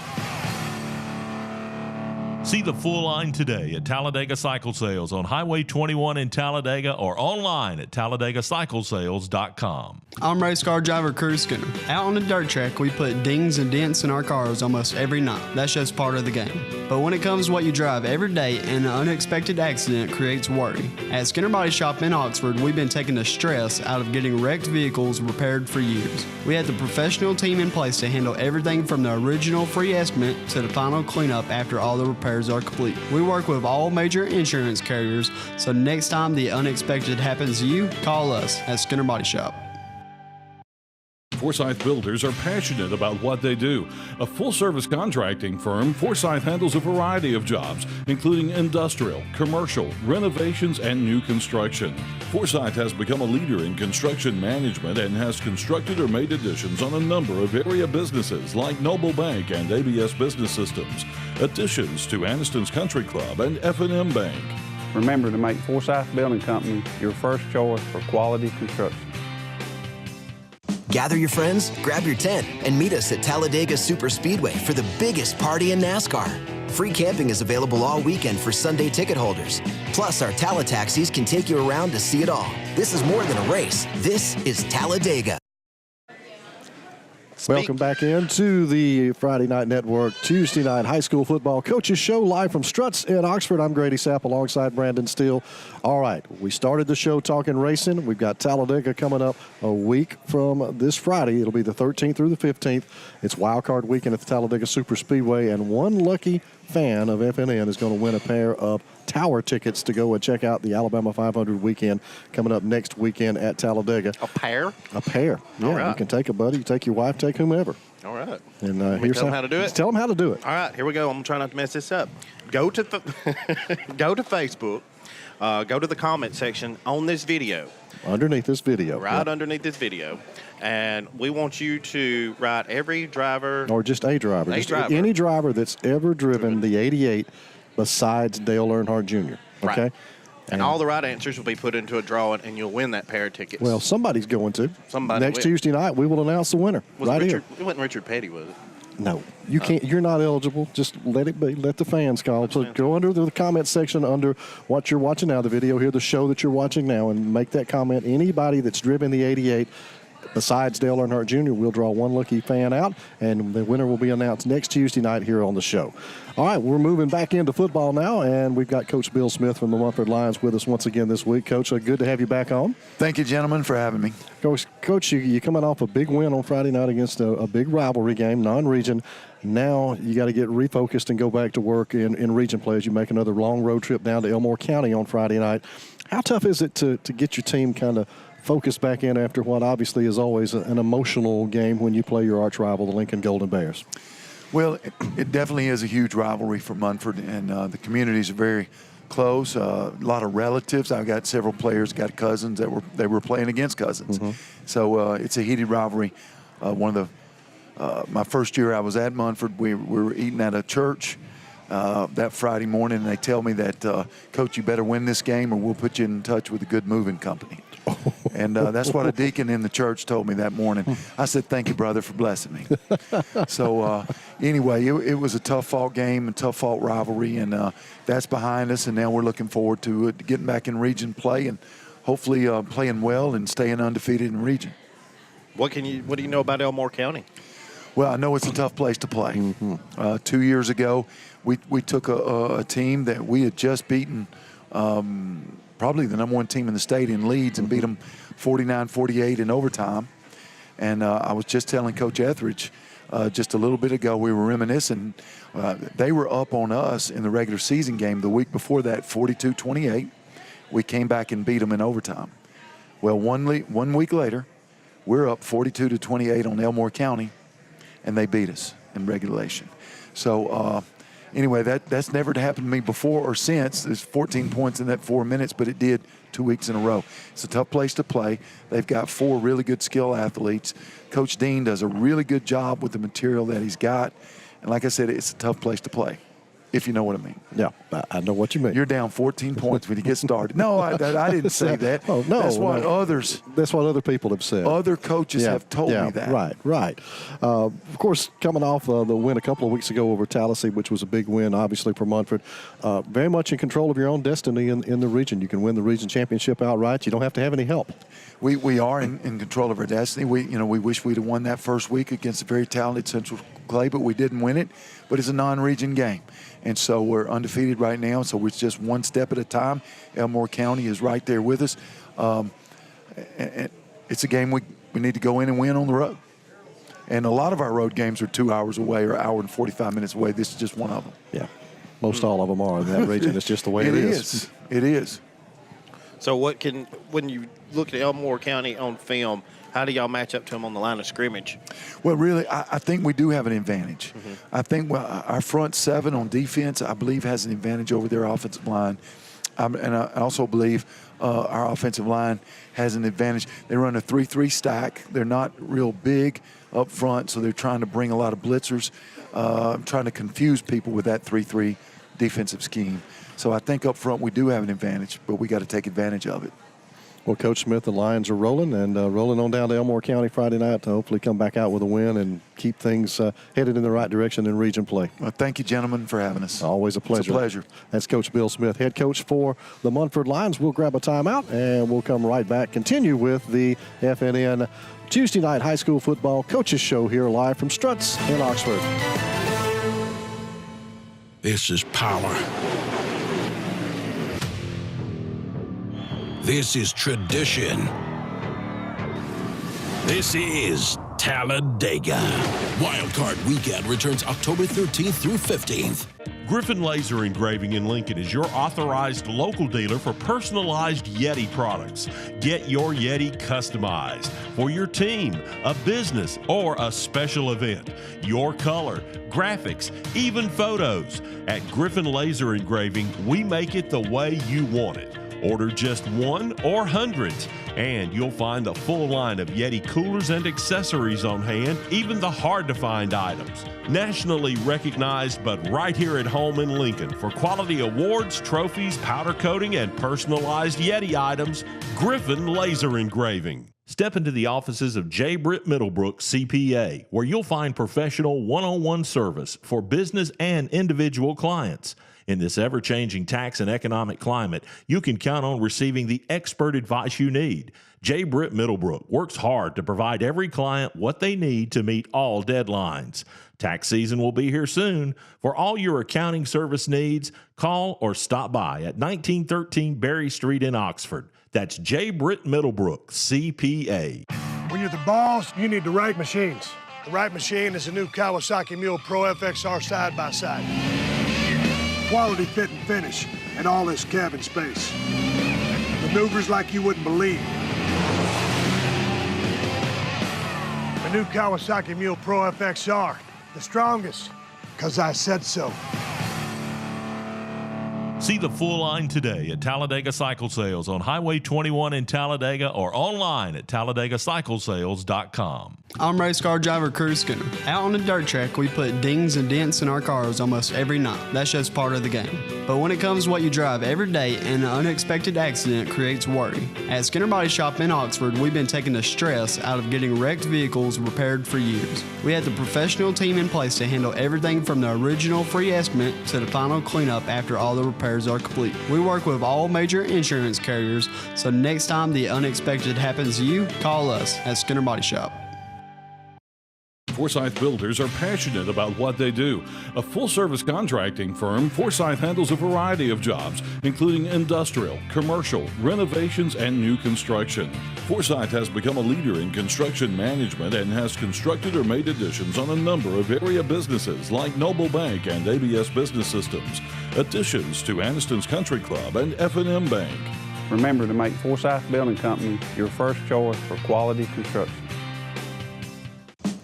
See the full line today at Talladega Cycle Sales on Highway 21 in Talladega or online at TalladagaCycleSales.com. I'm race car driver Cruz Skinner. Out on the dirt track, we put dings and dents in our cars almost every night. That's just part of the game. But when it comes to what you drive every day, an unexpected accident creates worry. At Skinner Body Shop in Oxford, we've been taking the stress out of getting wrecked vehicles repaired for years. We have the professional team in place to handle everything from the original free estimate to the final cleanup after all the repairs are complete. We work with all major insurance carriers, so next time the unexpected happens to you, call us at Skinner Body Shop. Forsyth Builders are passionate about what they do. A full-service contracting firm, Forsyth handles a variety of jobs, including industrial, commercial, renovations, and new construction. Forsyth has become a leader in construction management and has constructed or made additions on a number of area businesses like Noble Bank and ABS Business Systems, additions to Anniston's Country Club and FNN Bank. Remember to make Forsyth Building Company your first choice for quality construction. Gather your friends, grab your tent, and meet us at Talladega Superspeedway for the biggest party in NASCAR. Free camping is available all weekend for Sunday ticket holders. Plus, our Tala taxis can take you around to see it all. This is more than a race. This is Talladega. Welcome back into the Friday Night Network Tuesday night high school football coaches show live from Struts in Oxford. I'm Grady Sapp alongside Brandon Steele. All right, we started the show talking racing. We've got Talladega coming up a week from this Friday. It'll be the 13th through the 15th. It's Wild Card Weekend at the Talladega Superspeedway, and one lucky fan of FNN is going to win a pair of tower tickets to go and check out the Alabama 500 weekend coming up next weekend at Talladega. A pair? A pair. Yeah, All right. You can take a buddy, you take your wife, take whomever. All right. And here's tell them how to do it? Tell them how to do it. All right, here we go. I'm going to try not to mess this up. Go to go to Facebook. Go to the comment section on this video. Underneath this video. Right underneath this video. And we want you to write every driver. Or just a driver. Any driver that's ever driven the 88 besides Dale Earnhardt Jr. Okay? Right. And all the right answers will be put into a drawing, and you'll win that pair of tickets. Well, somebody's going to. Somebody Next will. Tuesday night, we will announce the winner right here. It wasn't Richard Petty, was it? No, you can't. You're not eligible. Just let it be. Let the fans call. So go under the comment section under what you're watching now, the video here, the show that you're watching now, and make that comment. Anybody that's driven the 88 besides Dale Earnhardt Jr., we'll draw one lucky fan out, and the winner will be announced next Tuesday night here on the show. All right, we're moving back into football now, and we've got Coach Bill Smith from the Munford Lions with us once again this week. Coach, good to have you back on. Thank you, gentlemen, for having me. Coach, you're coming off a big win on Friday night against a big rivalry game, non-region. Now you got to get refocused and go back to work in region play as you make another long road trip down to Elmore County on Friday night. How tough is it to get your team kind of focused back in after what obviously is always an emotional game when you play your arch rival, the Lincoln Golden Bears? Well, it definitely is a huge rivalry for Munford, and the communities are very close. A lot of relatives. I've got several players, got cousins that were playing against cousins. Mm-hmm. So it's a heated rivalry. My first year I was at Munford, we were eating at a church that Friday morning, and they tell me that, Coach, you better win this game or we'll put you in touch with a good moving company. And that's what a deacon in the church told me that morning. I said, thank you, brother, for blessing me. So anyway, it was a tough-fought game and tough-fought rivalry, and that's behind us, and now we're looking forward to getting back in region play and hopefully playing well and staying undefeated in region. What do you know about Elmore County? Well, I know it's a tough place to play. Mm-hmm. 2 years ago, we took a team that we had just beaten, probably the number one team in the state in Leeds, and beat them 49-48 in overtime. And I was just telling Coach Etheredge just a little bit ago, we were reminiscing. They were up on us in the regular season game the week before that, 42-28. We came back and beat them in overtime. Well, 1 week later, we're up 42-28 on Elmore County, and they beat us in regulation. So anyway, that's never happened to me before or since. There's 14 points in that 4 minutes, but it did 2 weeks in a row. It's a tough place to play. They've got 4 really good skill athletes. Coach Dean does a really good job with the material that he's got. And like I said, it's a tough place to play, if you know what I mean. Yeah, I know what you mean. You're down 14 points when you get started. No, I didn't say that. Oh, no. That's what others. That's what other people have said. Other coaches have told me that. Right. Of course, coming off the win a couple of weeks ago over Tallahassee, which was a big win, obviously, for Munford. Very much in control of your own destiny in the region. You can win the region championship outright. You don't have to have any help. We are in control of our destiny. We wish we'd have won that first week against a very talented Central Clay, but we didn't win it. But it's a non-region game. And so we're undefeated right now, so it's just one step at a time. Elmore County is right there with us. It's a game we need to go in and win on the road. And a lot of our road games are 2 hours away or an hour and 45 minutes away. This is just one of them. Yeah, most all of them are in that region. It's just the way it is. It is. So when you look at Elmore County on film, how do y'all match up to them on the line of scrimmage? Well, really, I think we do have an advantage. Mm-hmm. I think our front seven on defense, I believe, has an advantage over their offensive line. And I also believe our offensive line has an advantage. They run a 3-3 stack. They're not real big up front, so they're trying to bring a lot of blitzers, trying to confuse people with that 3-3 defensive scheme. So I think up front we do have an advantage, but we got to take advantage of it. Well, Coach Smith, the Lions are rolling and rolling on down to Elmore County Friday night to hopefully come back out with a win and keep things headed in the right direction in region play. Well, thank you, gentlemen, for having us. Always a pleasure. It's a pleasure. That's Coach Bill Smith, head coach for the Munford Lions. We'll grab a timeout and we'll come right back, continue with the FNN Tuesday night high school football coaches show here live from Struts in Oxford. This is power. This is tradition. This is Talladega. Wildcard Weekend returns October 13th through 15th. Griffin Laser Engraving in Lincoln is your authorized local dealer for personalized Yeti products. Get your Yeti customized for your team, a business, or a special event. Your color, graphics, even photos. At Griffin Laser Engraving, we make it the way you want it. Order just one or hundreds, and you'll find the full line of Yeti coolers and accessories on hand, even the hard-to-find items. Nationally recognized, but right here at home in Lincoln for quality awards, trophies, powder coating, and personalized Yeti items, Griffin Laser Engraving. Step into the offices of J. Britt Middlebrook, CPA, where you'll find professional one-on-one service for business and individual clients. In this ever-changing tax and economic climate, you can count on receiving the expert advice you need. J. Britt Middlebrook works hard to provide every client what they need to meet all deadlines. Tax season will be here soon. For all your accounting service needs, call or stop by at 1913 Berry Street in Oxford. That's J. Britt Middlebrook, CPA. When you're the boss, you need the right machines. The right machine is a new Kawasaki Mule Pro FXR side-by-side. Quality fit and finish, and all this cabin space. Maneuvers like you wouldn't believe. The new Kawasaki Mule Pro FXR, the strongest, 'cause I said so. See the full line today at Talladega Cycle Sales on Highway 21 in Talladega or online at TalladagaCycleSales.com. I'm race car driver Crew Skinner. Out on the dirt track, we put dings and dents in our cars almost every night. That's just part of the game. But when it comes to what you drive every day, an unexpected accident creates worry. At Skinner Body Shop in Oxford, we've been taking the stress out of getting wrecked vehicles repaired for years. We have the professional team in place to handle everything from the original free estimate to the final cleanup after all the repairs are complete. We work with all major insurance carriers, so next time the unexpected happens to you, call us at Skinner Body Shop. Forsyth Builders are passionate about what they do. A full-service contracting firm, Forsyth handles a variety of jobs, including industrial, commercial, renovations, and new construction. Forsyth has become a leader in construction management and has constructed or made additions on a number of area businesses like Noble Bank and ABS Business Systems, additions to Anniston's Country Club and FNN Bank. Remember to make Forsyth Building Company your first choice for quality construction.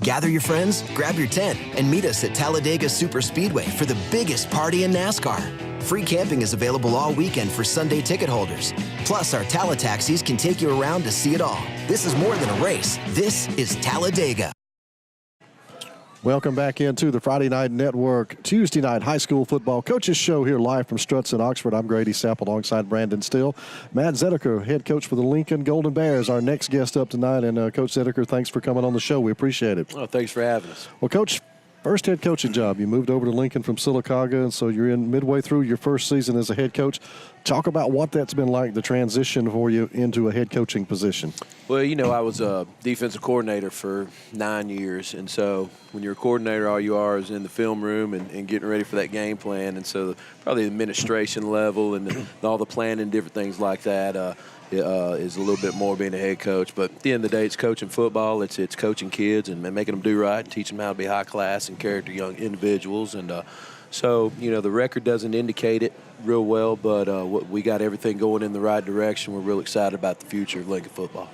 Gather your friends, grab your tent, and meet us at Talladega Superspeedway for the biggest party in NASCAR. Free camping is available all weekend for Sunday ticket holders. Plus, our Talla taxis can take you around to see it all. This is more than a race. This is Talladega. Welcome back into the Friday Night Network Tuesday night high school football coaches show here live from Struts in Oxford. I'm Grady Sapp alongside Brandon Still. Matt Zedaker, head coach for the Lincoln Golden Bears, our next guest up tonight. And Coach Zedaker, thanks for coming on the show. We appreciate it. Oh, thanks for having us. Well, Coach, first head coaching job. You moved over to Lincoln from Sylacauga, and so you're in midway through your first season as a head coach. Talk about what that's been like, the transition for you into a head coaching position. Well, you know, I was a defensive coordinator for 9 years, and so when you're a coordinator, all you are is in the film room and getting ready for that game plan, and so probably the administration level and all the planning, different things like that is a little bit more being a head coach. But at the end of the day, it's coaching football, it's coaching kids and making them do right and teaching them how to be high class and character young individuals. And so, you know, the record doesn't indicate it real well, but we got everything going in the right direction. We're real excited about the future of Lincoln football.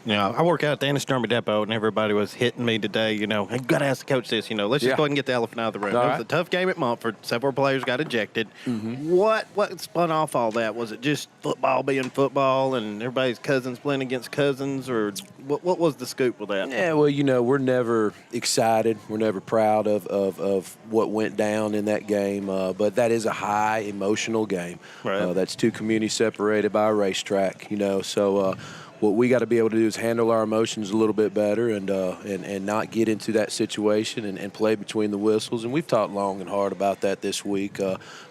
Yeah, I work out at the Anniston Army Depot, and everybody was hitting me today. You know, hey, you got to ask the coach this. You know, let's just go ahead and get the elephant out of the room. All It right. was a tough game at Munford. Several players got ejected. What spun off all that? Was it just football being football, and everybody's cousins playing against cousins, or what was the scoop with that? Yeah, well, you know, we're never excited. We're never proud of what went down in that game. But that is a high emotional game. Right. That's two communities separated by a racetrack. You know, so. What we got to be able to do is handle our emotions a little bit better and not get into that situation and play between the whistles. And we've talked long and hard about that this week.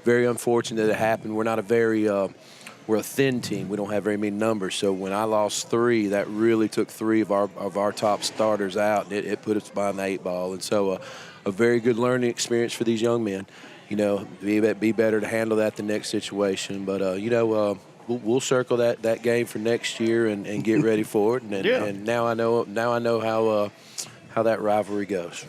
Very unfortunate that it happened. We're not we're a thin team. We don't have very many numbers. So when I lost 3, that really took 3 of our top starters out, and it put us behind the 8 ball. And so a very good learning experience for these young men. You know, be better to handle that the next situation. But, you know, we'll circle that game for next year and get ready for it. And now I know how that rivalry goes.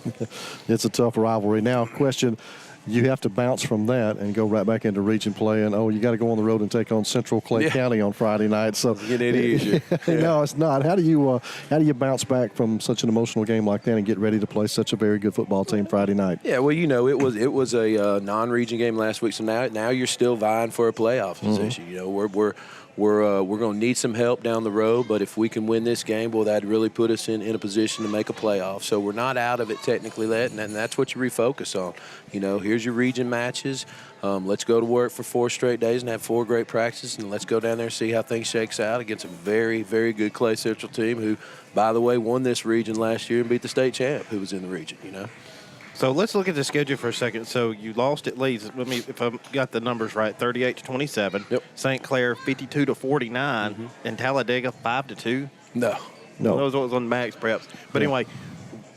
It's a tough rivalry. Now, question, you have to bounce from that and go right back into region play. And, you got to go on the road and take on Central Clay County on Friday night. So it's getting easier. No, it's not. How do you bounce back from such an emotional game like that and get ready to play such a very good football team Friday night? Yeah, well, you know, it was a non-region game last week, so now you're still vying for a playoff position. You know, we're going to need some help down the road, but if we can win this game, well, that'd really put us in a position to make a playoff. So we're not out of it technically yet, and that's what you refocus on. You know, here's your region matches. Let's go to work for 4 straight days and have 4 great practices, and let's go down there and see how things shakes out against a very, very good Clay Central team who, by the way, won this region last year and beat the state champ who was in the region, you know. So let's look at the schedule for a second. So you lost at Leeds. If I got the numbers right, 38-27. Yep. St. Clair 52-49, and Talladega 5-2. No. Those was on max preps. But anyway,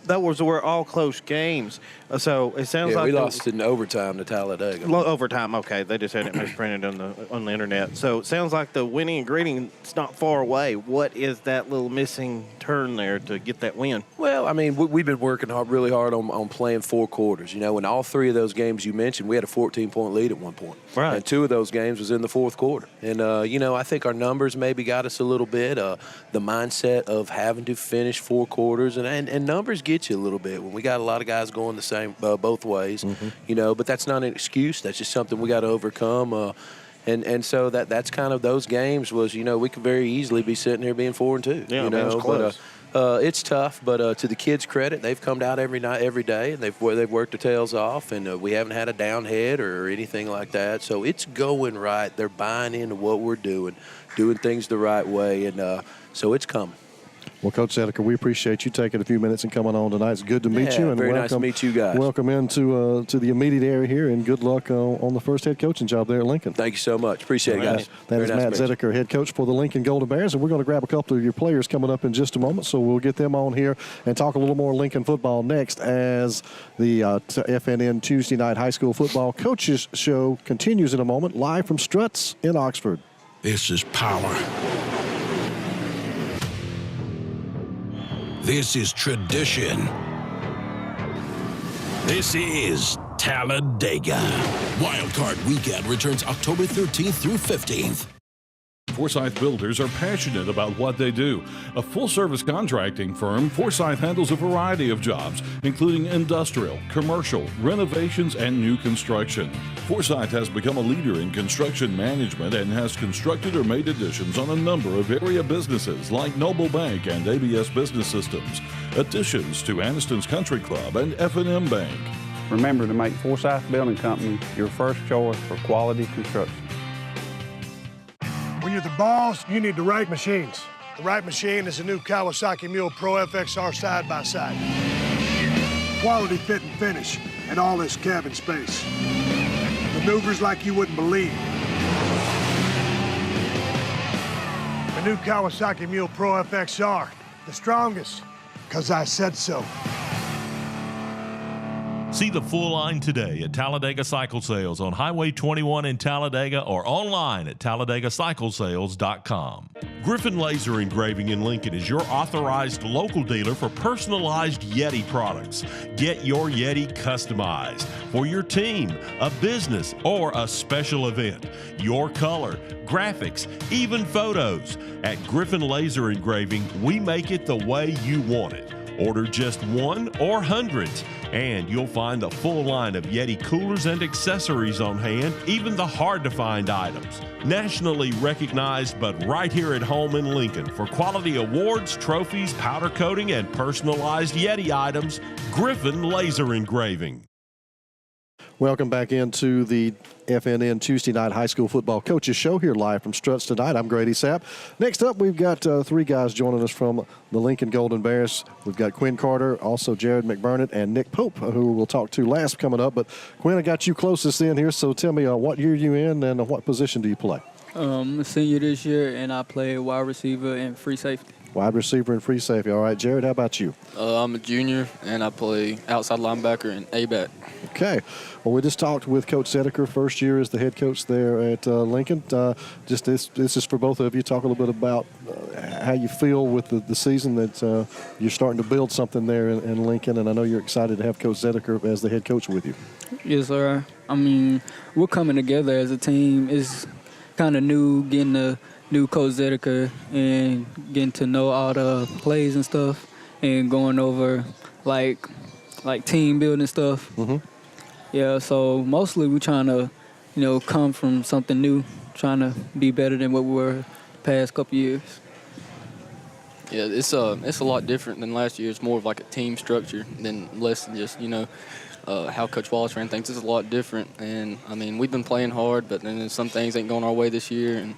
those were all close games. So it sounds like we lost in overtime to Talladega. Overtime, okay. They just had it misprinted on the internet. So it sounds like the winning ingredient's not far away. What is that little missing turn there to get that win? Well, I mean, we've been working really hard on playing 4 quarters. You know, in all 3 of those games you mentioned, we had a 14-point lead at one point. Right. And 2 of those games was in the 4th quarter. And, you know, I think our numbers maybe got us a little bit. The mindset of having to finish 4 quarters. And numbers get you a little bit when we got a lot of guys going the same both ways. You know, but that's not an excuse. That's just something we got to overcome. And so that's kind of those games was, you know, we could very easily be sitting here being 4-2. Yeah, you know, it's close. But it's tough. But to the kids' credit, they've come out every night, every day, and they've worked their tails off. And we haven't had a down head or anything like that. So it's going right. They're buying into what we're doing things the right way, and so it's coming. Well, Coach Zedaker, we appreciate you taking a few minutes and coming on tonight. It's good to meet you. And very nice to meet you guys. Welcome into to the immediate area here, and good luck on the first head coaching job there at Lincoln. Thank you so much. Appreciate it, guys. That is Matt Zedaker, head coach for the Lincoln Golden Bears, and we're going to grab a couple of your players coming up in just a moment, so we'll get them on here and talk a little more Lincoln football next as the FNN Tuesday night high school football coaches show continues in a moment, live from Struts in Oxford. This is power. This is tradition. This is Talladega. Wildcard Weekend returns October 13th through 15th. Forsyth Builders are passionate about what they do. A full-service contracting firm, Forsyth handles a variety of jobs, including industrial, commercial, renovations, and new construction. Forsyth has become a leader in construction management and has constructed or made additions on a number of area businesses like Noble Bank and ABS Business Systems, additions to Anniston's Country Club and FNN Bank. Remember to make Forsyth Building Company your first choice for quality construction. When you're the boss, you need the right machines. The right machine is a new Kawasaki Mule Pro FXR side-by-side. Quality fit and finish, and all this cabin space. Maneuvers like you wouldn't believe. The new Kawasaki Mule Pro FXR, the strongest, 'cause I said so. See the full line today at Talladega Cycle Sales on Highway 21 in Talladega or online at TalladegaCyclesales.com. Griffin Laser Engraving in Lincoln is your authorized local dealer for personalized Yeti products. Get your Yeti customized for your team, a business, or a special event. Your color, graphics, even photos. At Griffin Laser Engraving, we make it the way you want it. Order just one or hundreds, and you'll find a full line of Yeti coolers and accessories on hand, even the hard-to-find items. Nationally recognized, but right here at home in Lincoln for quality awards, trophies, powder coating, and personalized Yeti items, Griffin Laser Engraving. Welcome back into the FNN Tuesday Night High School Football Coaches Show here live from Struts tonight. I'm Grady Sapp. Next up, we've got three guys joining us from the Lincoln Golden Bears. We've got Quinn Carter, also Jared McBurnett, and Nick Pope, who we'll talk to last coming up. But Quinn, I got you closest in here, so tell me what year you in and what position do you play? I'm a senior this year, and I play wide receiver and free safety. Wide receiver and free safety. All right, Jared, how about you? I'm a junior, and I play outside linebacker and A-back. Okay. Well, we just talked with Coach Zedaker, first year as the head coach there at Lincoln. Just this is for both of you. Talk a little bit about how you feel with the season that you're starting to build something there in Lincoln, and I know you're excited to have Coach Zedaker as the head coach with you. Yes, sir. I mean, we're coming together as a team. It's kind of new getting the new Coach Zedaker and getting to know all the plays and stuff and going over like team building stuff. Mm-hmm. Yeah, so mostly we're trying to, come from something new, trying to be better than what we were the past couple years. Yeah, it's a lot different than last year. It's more of like a team structure than less than just, how Coach Wallace ran things. It's a lot different. And, I mean, we've been playing hard, but then some things ain't going our way this year. And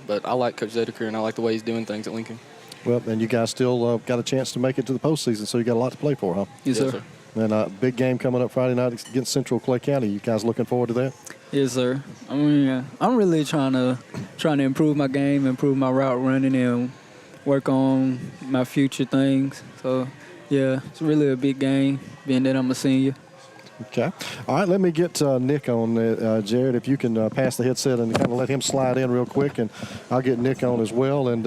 but I like Coach Zedaker, and I like the way he's doing things at Lincoln. Well, and you guys still got a chance to make it to the postseason, so you got a lot to play for, huh? Yes, sir. And big game coming up Friday night against Central Clay County. You guys looking forward to that? Yes, sir. I mean, I'm really trying to improve my game, improve my route running, and work on my future things. So, yeah, it's really a big game, being that I'm a senior. Okay. All right, let me get Nick on. Jared, if you can pass the headset and kind of let him slide in real quick, and I'll get Nick on as well. And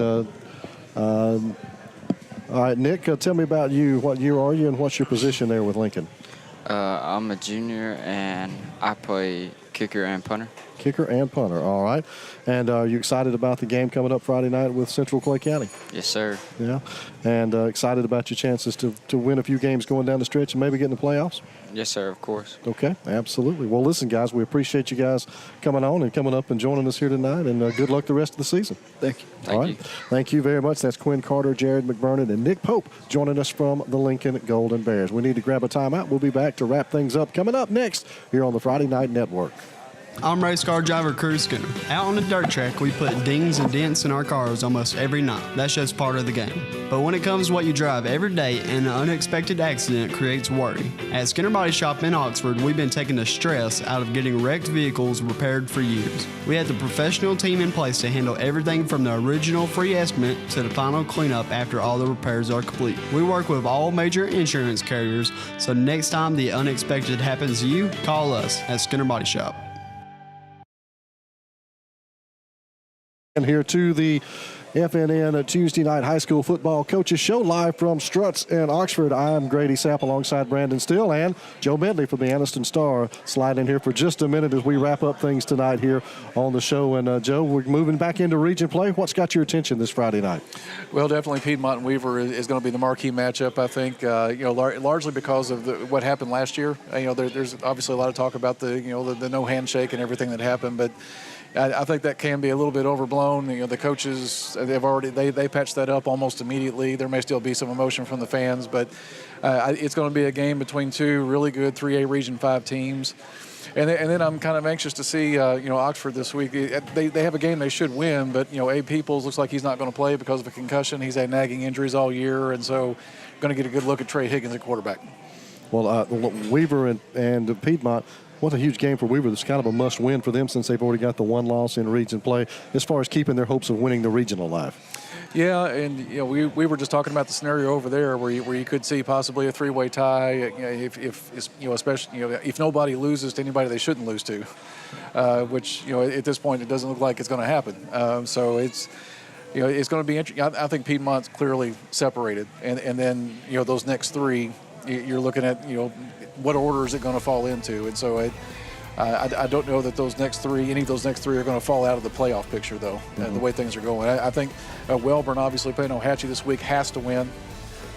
all right, Nick, tell me about you. What year are you, and what's your position there with Lincoln? I'm a junior, and I play kicker and punter. Kicker and punter, all right. And are you excited about the game coming up Friday night with Central Clay County? Yes, sir. Yeah. And excited about your chances to win a few games going down the stretch and maybe get in the playoffs? Yes, sir, of course. Okay, absolutely. Well, listen, guys, we appreciate you guys coming on and coming up and joining us here tonight, and good luck the rest of the season. Thank you. Thank you. Thank you very much. That's Quinn Carter, Jared McBurnett, and Nick Pope joining us from the Lincoln Golden Bears. We need to grab a timeout. We'll be back to wrap things up coming up next here on the Friday Night Network. I'm race car driver Crew Skinner. Out on the dirt track, we put dings and dents in our cars almost every night. That's just part of the game. But when it comes to what you drive every day, an unexpected accident creates worry. At Skinner Body Shop in Oxford, we've been taking the stress out of getting wrecked vehicles repaired for years. We have the professional team in place to handle everything from the original free estimate to the final cleanup after all the repairs are complete. We work with all major insurance carriers, so next time the unexpected happens to you, call us at Skinner Body Shop. And here to the FNN Tuesday Night High School Football Coaches Show live from Struts in Oxford. I'm Grady Sapp alongside Brandon Still and Joe Medley from the Anniston Star. Slide in here for just a minute as we wrap up things tonight here on the show. And Joe, we're moving back into region play. What's got your attention this Friday night? Well, definitely Piedmont and Weaver is going to be the marquee matchup, I think. Largely because of what happened last year. There's obviously a lot of talk about the no handshake and everything that happened, but I think that can be a little bit overblown. The coaches, they patched that up almost immediately. There may still be some emotion from the fans, but it's going to be a game between two really good 3A Region 5 teams. And then I'm kind of anxious to see, Oxford this week. They have a game they should win, but, Abe Peoples looks like he's not going to play because of a concussion. He's had nagging injuries all year, and so going to get a good look at Trey Higgins at quarterback. Well, Weaver and Piedmont, what a huge game for Weaver. It's kind of a must-win for them since they've already got the one loss in region play as far as keeping their hopes of winning the regional alive. Yeah, and we were just talking about the scenario over there where you could see possibly a three-way tie if nobody loses to anybody they shouldn't lose to, which at this point it doesn't look like it's going to happen. So it's it's going to be interesting. I think Piedmont's clearly separated, and then those next three, you're looking at what order is it going to fall into, and so I don't know that any of those next three are going to fall out of the playoff picture though. The way things are going, I think Wellborn, obviously playing Ohatchee this week, has to win.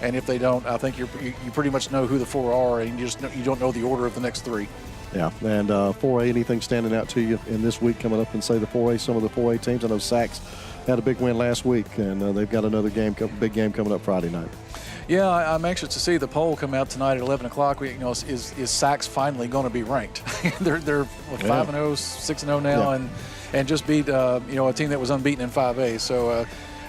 And if they don't, I think you pretty much know who the four are, and you don't know the order of the next three. Yeah, and 4A, anything standing out to you in this week coming up and say the 4A, some of the 4A teams? I know Sachs had a big win last week, and they've got another big game coming up Friday night. Yeah, I'm anxious to see the poll come out tonight at 11 o'clock. Is Sachs finally going to be ranked? they're 5-0, 6-0 now, and just beat a team that was unbeaten in 5A. So.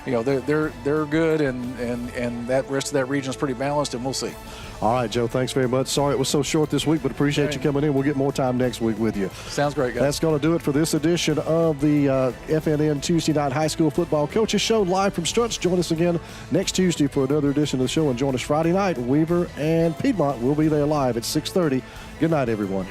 They're good, and that rest of that region is pretty balanced, and we'll see. All right, Joe, thanks very much. Sorry it was so short this week, but appreciate you coming in. We'll get more time next week with you. Sounds great, guys. That's going to do it for this edition of the FNN Tuesday Night High School Football Coaches Show live from Struts. Join us again next Tuesday for another edition of the show, and join us Friday night. Weaver and Piedmont will be there live at 6:30. Good night, everyone.